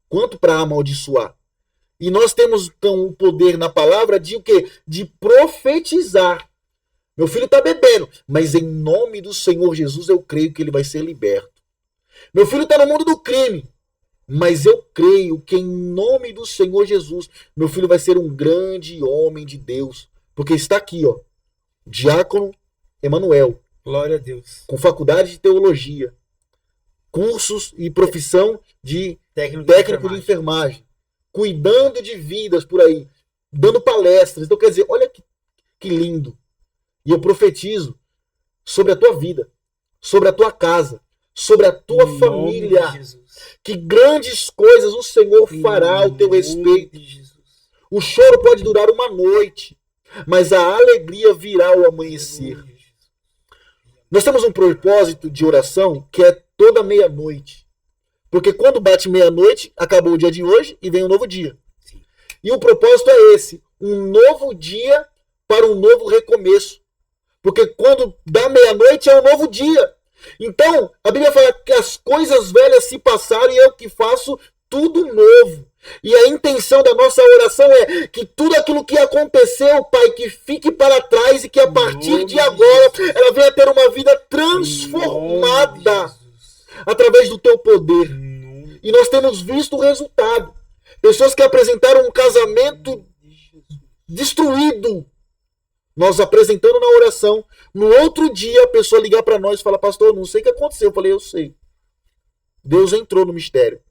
quanto para amaldiçoar. E nós temos, então, o poder na palavra de o quê? De profetizar. Meu filho está bebendo, mas em nome do Senhor Jesus eu creio que ele vai ser liberto. Meu filho está no mundo do crime, mas eu creio que em nome do Senhor Jesus, meu filho vai ser um grande homem de Deus. Porque está aqui, ó, Diácono Emanuel. Glória a Deus. Com faculdade de teologia, cursos e profissão de técnico de enfermagem, cuidando de vidas por aí, dando palestras. Então quer dizer, olha que lindo. E eu profetizo sobre a tua vida, sobre a tua casa, sobre a tua família, que grandes coisas o Senhor fará ao teu respeito. O choro pode durar uma noite, mas a alegria virá ao amanhecer. Nós temos um propósito de oração que é toda meia-noite. Porque quando bate meia-noite, acabou o dia de hoje e vem um novo dia. E o propósito é esse, um novo dia para um novo recomeço. Porque quando dá meia-noite é um novo dia. Então, a Bíblia fala que as coisas velhas se passaram e eu que faço tudo novo. E a intenção da nossa oração é que tudo aquilo que aconteceu, Pai, que fique para trás e que a partir de agora ela venha ter uma vida transformada através através do teu poder. E nós temos visto o resultado. Pessoas que apresentaram um casamento destruído. Nós apresentando na oração. No outro dia, a pessoa ligar para nós e falar, pastor, eu não sei o que aconteceu. Eu falei, eu sei. Deus entrou no mistério.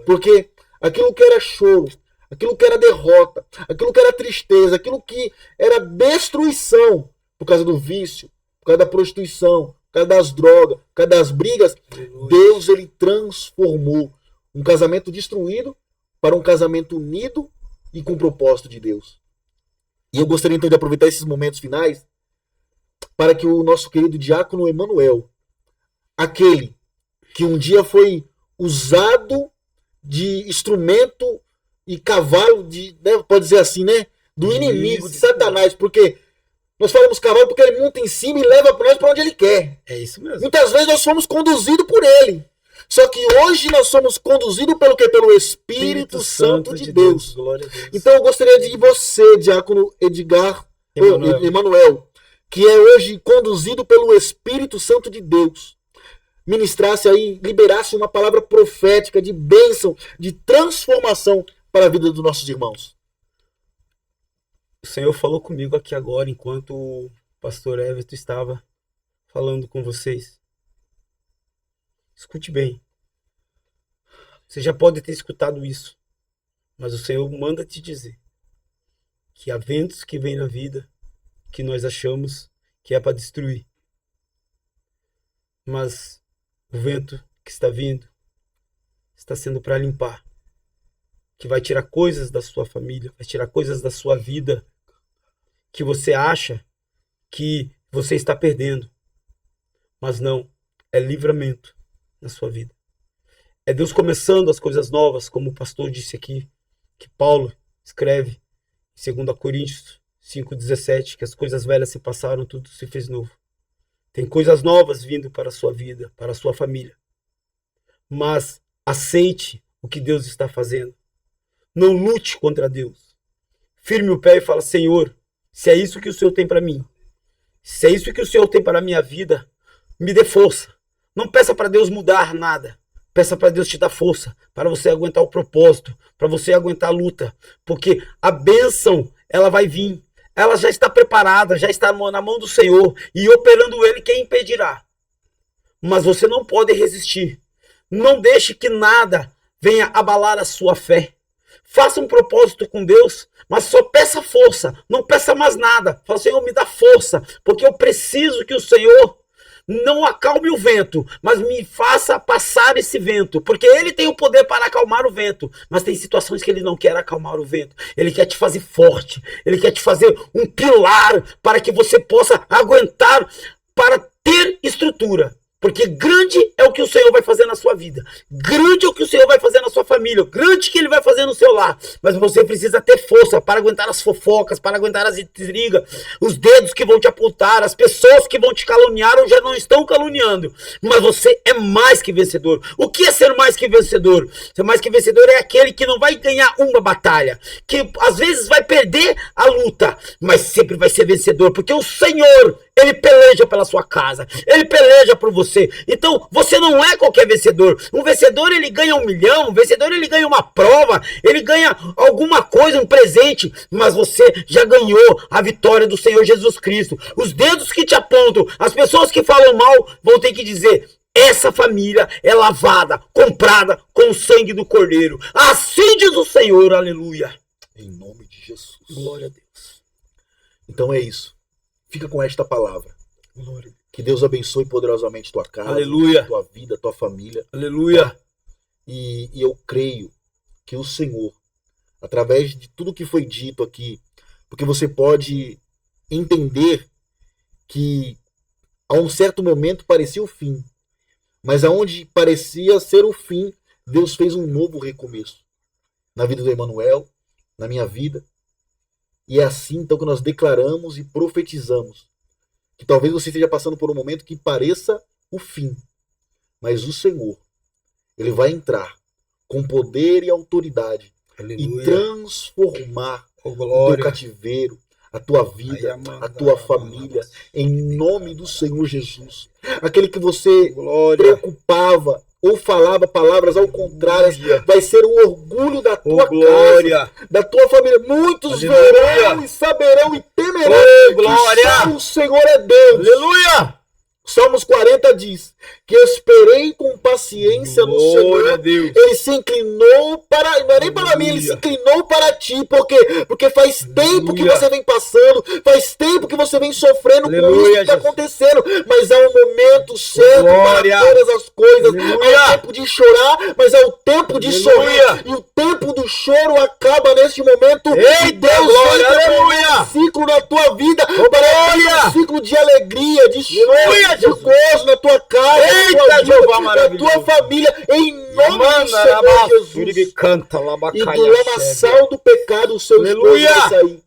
Porque aquilo que era choro, aquilo que era derrota, aquilo que era tristeza, aquilo que era destruição, por causa do vício, por causa da prostituição, por causa das drogas, por causa das brigas, Deus, ele transformou um casamento destruído para um casamento unido e com o propósito de Deus. E eu gostaria então de aproveitar esses momentos finais para que o nosso querido diácono Emanuel, aquele que um dia foi usado de instrumento e cavalo, pode dizer assim, né? Do inimigo, de Satanás, porque nós falamos cavalo porque ele monta em cima e leva nós para onde ele quer. É isso mesmo. Muitas vezes nós somos conduzidos por ele. Só que hoje nós somos conduzidos pelo quê? Pelo Espírito Santo de Deus. Glória a Deus. Então eu gostaria de você, diácono Edgar Emanuel, que é hoje conduzido pelo Espírito Santo de Deus, ministrasse aí, liberasse uma palavra profética de bênção, de transformação para a vida dos nossos irmãos. O Senhor falou comigo aqui agora, enquanto o pastor Everton estava falando com vocês. Escute bem. Você já pode ter escutado isso, mas o Senhor manda te dizer que há ventos que vêm na vida que nós achamos que é para destruir. Mas o vento que está vindo está sendo para limpar, que vai tirar coisas da sua família, vai tirar coisas da sua vida que você acha que você está perdendo. Mas não, é livramento na sua vida. É Deus começando as coisas novas, como o pastor disse aqui, que Paulo escreve em 2 Coríntios 5,17, que as coisas velhas se passaram, tudo se fez novo. Tem coisas novas vindo para a sua vida, para a sua família. Mas aceite o que Deus está fazendo. Não lute contra Deus. Firme o pé e fala, Senhor, se é isso que o Senhor tem para mim, se é isso que o Senhor tem para a minha vida, me dê força. Não peça para Deus mudar nada. Peça para Deus te dar força, para você aguentar o propósito, para você aguentar a luta. Porque a bênção, ela vai vir. Ela já está preparada, já está na mão do Senhor. E operando Ele, quem impedirá? Mas você não pode resistir. Não deixe que nada venha abalar a sua fé. Faça um propósito com Deus, mas só peça força. Não peça mais nada. Fala, Senhor, me dá força, porque eu preciso que o Senhor não acalme o vento, mas me faça passar esse vento, porque ele tem o poder para acalmar o vento, mas tem situações que ele não quer acalmar o vento. Ele quer te fazer forte, ele quer te fazer um pilar para que você possa aguentar, para ter estrutura. Porque grande é o que o Senhor vai fazer na sua vida. Grande é o que o Senhor vai fazer na sua família. Grande que Ele vai fazer no seu lar. Mas você precisa ter força para aguentar as fofocas, para aguentar as intrigas, os dedos que vão te apontar, as pessoas que vão te caluniar ou já não estão caluniando. Mas você é mais que vencedor. O que é ser mais que vencedor? Ser mais que vencedor é aquele que não vai ganhar uma batalha, que às vezes vai perder a luta, mas sempre vai ser vencedor, porque o Senhor, Ele peleja pela sua casa, Ele peleja por você. Então, você não é qualquer vencedor. Um vencedor, ele ganha 1 milhão, um vencedor, ele ganha uma prova, ele ganha alguma coisa, um presente, mas você já ganhou a vitória do Senhor Jesus Cristo. Os dedos que te apontam, as pessoas que falam mal, vão ter que dizer, essa família é lavada, comprada com o sangue do Cordeiro. Assim diz o Senhor, aleluia. Em nome de Jesus. Glória a Deus. Então é isso. Fica com esta palavra. Glória a Deus. Que Deus abençoe poderosamente tua casa, aleluia, tua vida, tua família. Aleluia. E eu creio que o Senhor, através de tudo que foi dito aqui, porque você pode entender que a um certo momento parecia o fim, mas aonde parecia ser o fim, Deus fez um novo recomeço. Na vida do Emanuel, na minha vida. E é assim então que nós declaramos e profetizamos. Que talvez você esteja passando por um momento que pareça o fim. Mas o Senhor, Ele vai entrar com poder e autoridade. Aleluia. E transformar o teu cativeiro, a tua vida, a tua família, em nome do Senhor Jesus. Aquele que você preocupava ou falava palavras ao contrário, vai ser o orgulho da tua casa, da tua família. Muitos verão e saberão e temerão que só o Senhor é Deus. Aleluia! Salmos 40 diz que esperei com paciência no Senhor. Ele se inclinou para, não é nem para mim, ele se inclinou para ti. Por quê? Porque faz tempo que você vem passando, faz tempo que você vem sofrendo com isso que está acontecendo. Mas há um momento certo para todas as coisas. Há o tempo de chorar, mas há o tempo de sorrir. E o tempo do choro acaba neste momento. E Deus vai um ciclo na tua vida. Para um ciclo de alegria, de choro, de gozo na tua casa, na tua família, em nome do Senhor Jesus. E do lamaçal do pecado o seu esposo vai sair.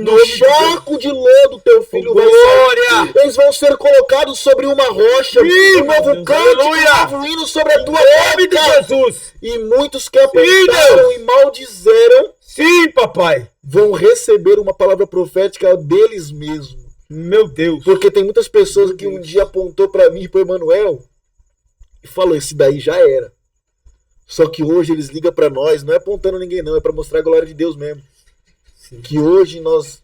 Do charco de lodo teu filho vai sair. Eles vão ser colocados sobre uma rocha. Um novo cântico, um novo hino sobre a tua boca. E muitos que apontaram e maldizeram, sim, papai, vão receber uma palavra profética deles mesmos. Meu Deus. Porque tem muitas pessoas que um dia apontou para mim e para o Emanuel e falou, esse daí já era. Só que hoje eles ligam para nós, não é apontando ninguém não, é para mostrar a glória de Deus mesmo. Sim. Que hoje nós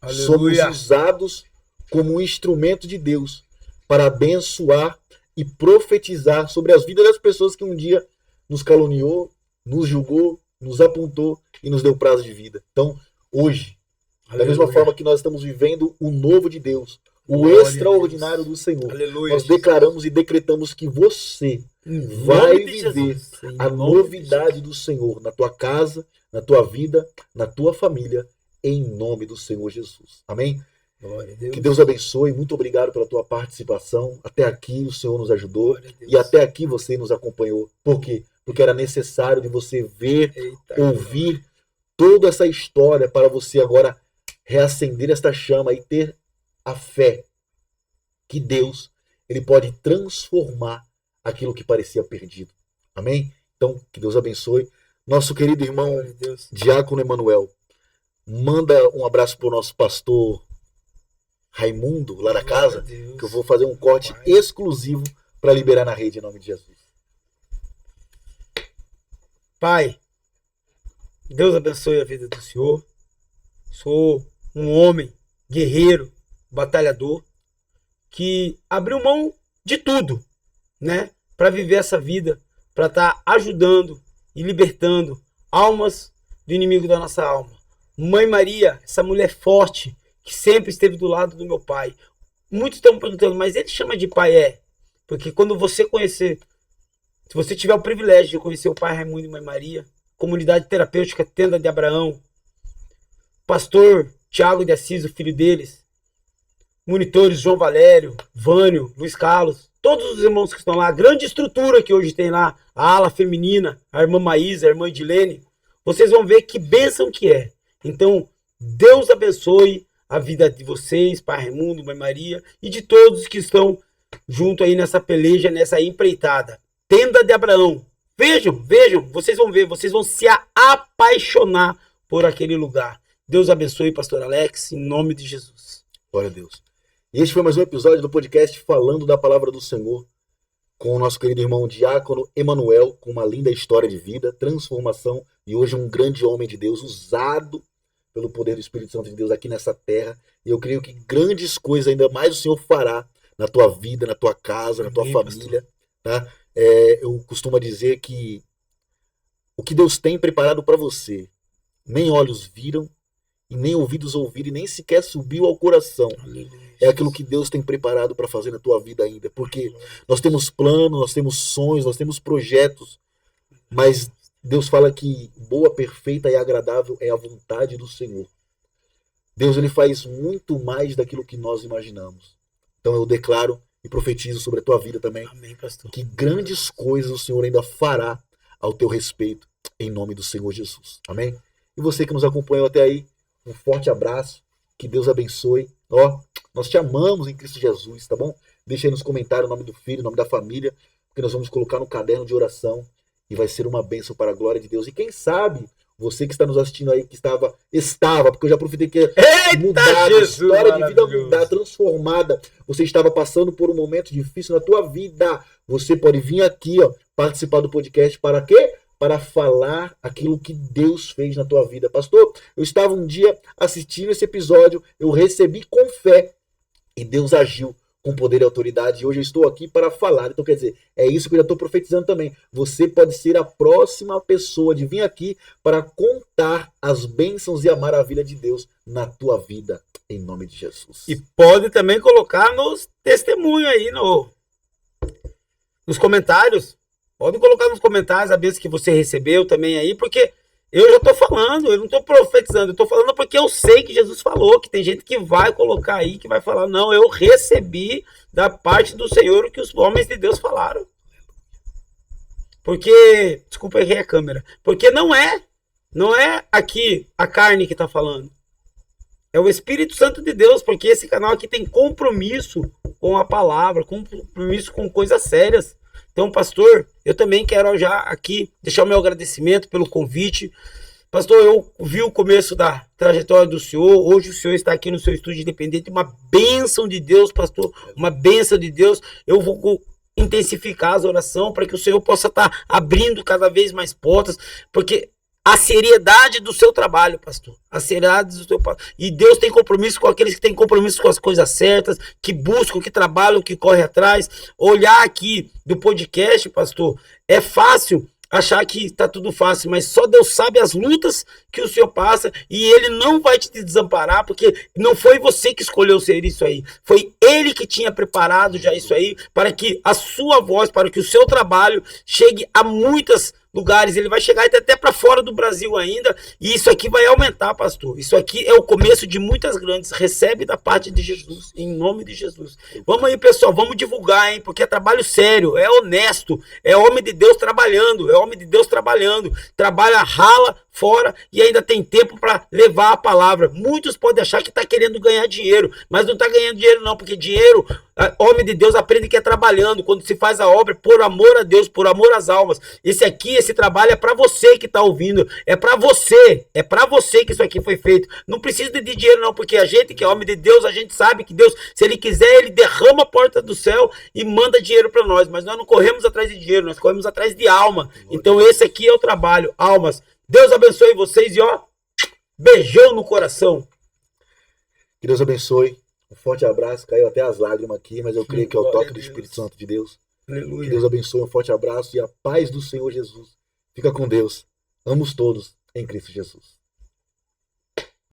somos usados como um instrumento de Deus para abençoar e profetizar sobre as vidas das pessoas que um dia nos caluniou, nos julgou, nos apontou e nos deu prazo de vida. Então, hoje, da mesma forma que nós estamos vivendo o novo de Deus, o extraordinário do Senhor, nós declaramos e decretamos que você vai viver a novidade do Senhor na tua casa, na tua vida, na tua família, em nome do Senhor Jesus. Amém? Glória a Deus. Que Deus abençoe, muito obrigado pela tua participação. Até aqui o Senhor nos ajudou e até aqui você nos acompanhou. Por quê? Porque era necessário de você ver, ouvir toda essa história para você agora reacender esta chama e ter a fé que Deus ele pode transformar aquilo que parecia perdido. Amém? Então, que Deus abençoe. Nosso querido irmão Diácono Emanuel, manda um abraço para o nosso pastor Raimundo, lá da casa, que eu vou fazer um corte exclusivo para liberar na rede em nome de Jesus. Pai, Deus abençoe a vida do Senhor. Sou um homem guerreiro, batalhador, que abriu mão de tudo, né, para viver essa vida, para estar ajudando e libertando almas do inimigo da nossa alma. Mãe Maria, essa mulher forte, que sempre esteve do lado do meu pai. Muitos estão perguntando, mas ele chama de pai? Porque quando você conhecer, se você tiver o privilégio de conhecer o pai Raimundo e Mãe Maria, comunidade terapêutica Tenda de Abraão, pastor Tiago de Assis, o filho deles, monitores João Valério, Vânio, Luiz Carlos, todos os irmãos que estão lá, a grande estrutura que hoje tem lá, a ala feminina, a irmã Maísa, a irmã Edilene, vocês vão ver que bênção que é. Então, Deus abençoe a vida de vocês, pai Raimundo, Mãe Maria, e de todos que estão junto aí nessa peleja, nessa empreitada. Tenda de Abraão. Vejam, vocês vão ver, vocês vão se apaixonar por aquele lugar. Deus abençoe, pastor Alex, em nome de Jesus. Glória a Deus. E este foi mais um episódio do podcast Falando da Palavra do Senhor, com o nosso querido irmão Diácono Emanuel, com uma linda história de vida, transformação, e hoje um grande homem de Deus, usado pelo poder do Espírito Santo de Deus aqui nessa terra. E eu creio que grandes coisas ainda mais o Senhor fará na tua vida, na tua casa, na tua família. Tá? Eu costumo dizer que o que Deus tem preparado para você, nem olhos viram, e nem ouvidos ouviram, e nem sequer subiu ao coração. É aquilo que Deus tem preparado para fazer na tua vida ainda. Porque nós temos planos, nós temos sonhos, nós temos projetos, mas Deus fala que boa, perfeita e agradável é a vontade do Senhor. Deus ele faz muito mais daquilo que nós imaginamos. Então eu declaro e profetizo sobre a tua vida também. Amém, pastor. Que grandes coisas o Senhor ainda fará ao teu respeito, em nome do Senhor Jesus. Amém? E você que nos acompanhou até aí, um forte abraço. Que Deus abençoe. Nós te amamos em Cristo Jesus, tá bom? Deixa aí nos comentários o nome do filho, o nome da família, porque nós vamos colocar no caderno de oração e vai ser uma bênção para a glória de Deus. E quem sabe Você que está nos assistindo aí, que estava, porque eu já profetei que Eita, mudada, Jesus, história de vida maravilhoso. mudada, transformada. Você estava passando por um momento difícil na tua vida. Você pode vir aqui, ó, participar do podcast para quê? Para falar aquilo que Deus fez na tua vida. Pastor, eu estava um dia assistindo esse episódio, eu recebi com fé e Deus agiu com poder e autoridade, e hoje eu estou aqui para falar. Então, quer dizer, é isso que eu já estou profetizando também. Você pode ser a próxima pessoa de vir aqui para contar as bênçãos e a maravilha de Deus na tua vida, em nome de Jesus. E pode também colocar nos testemunhos aí, nos comentários. Pode colocar nos comentários a bênção que você recebeu também aí, porque eu já estou falando, eu não estou profetizando, eu estou falando porque eu sei que Jesus falou, que tem gente que vai colocar aí, que vai falar, não, eu recebi da parte do Senhor o que os homens de Deus falaram. Porque, desculpa, errei a câmera, porque não é aqui a carne que está falando, é o Espírito Santo de Deus, porque esse canal aqui tem compromisso com a palavra, compromisso com coisas sérias. Então, pastor, eu também quero já aqui deixar o meu agradecimento pelo convite. Pastor, eu vi o começo da trajetória do senhor. Hoje o senhor está aqui no seu estúdio independente. Uma bênção de Deus, pastor. Uma bênção de Deus. Eu vou intensificar as orações para que o senhor possa estar abrindo cada vez mais portas. Porque a seriedade do seu trabalho, pastor. A seriedade do seu... E Deus tem compromisso com aqueles que têm compromisso com as coisas certas, que buscam, que trabalham, que correm atrás. Olhar aqui do podcast, pastor, é fácil achar que está tudo fácil, mas só Deus sabe as lutas que o senhor passa e ele não vai te desamparar, porque não foi você que escolheu ser isso aí, foi ele que tinha preparado já isso aí, para que a sua voz, para que o seu trabalho chegue a muitos lugares, ele vai chegar até para fora do Brasil ainda, e isso aqui vai aumentar, pastor. Isso aqui é o começo de muitas grandes. Recebe da parte de Jesus, em nome de Jesus. Vamos aí, pessoal, vamos divulgar, hein, porque é trabalho sério, é honesto, é homem de Deus trabalhando, trabalha, rala fora e ainda tem tempo para levar a palavra. Muitos podem achar que está querendo ganhar dinheiro, mas não está ganhando dinheiro não, porque dinheiro, homem de Deus aprende que é trabalhando, quando se faz a obra por amor a Deus, por amor às almas. Esse trabalho é para você que está ouvindo, é para você que isso aqui foi feito. Não precisa de dinheiro não, porque a gente que é homem de Deus, a gente sabe que Deus, se ele quiser, ele derrama a porta do céu e manda dinheiro para nós, mas nós não corremos atrás de dinheiro, nós corremos atrás de alma. Então esse aqui é o trabalho, almas. Deus abençoe vocês e ó, beijão no coração. Que Deus abençoe. Um forte abraço. Caiu até as lágrimas aqui, mas eu creio que é o toque do Espírito Santo de Deus. Aleluia. Que Deus abençoe. Um forte abraço e a paz do Senhor Jesus. Fica com Deus. Amos todos em Cristo Jesus.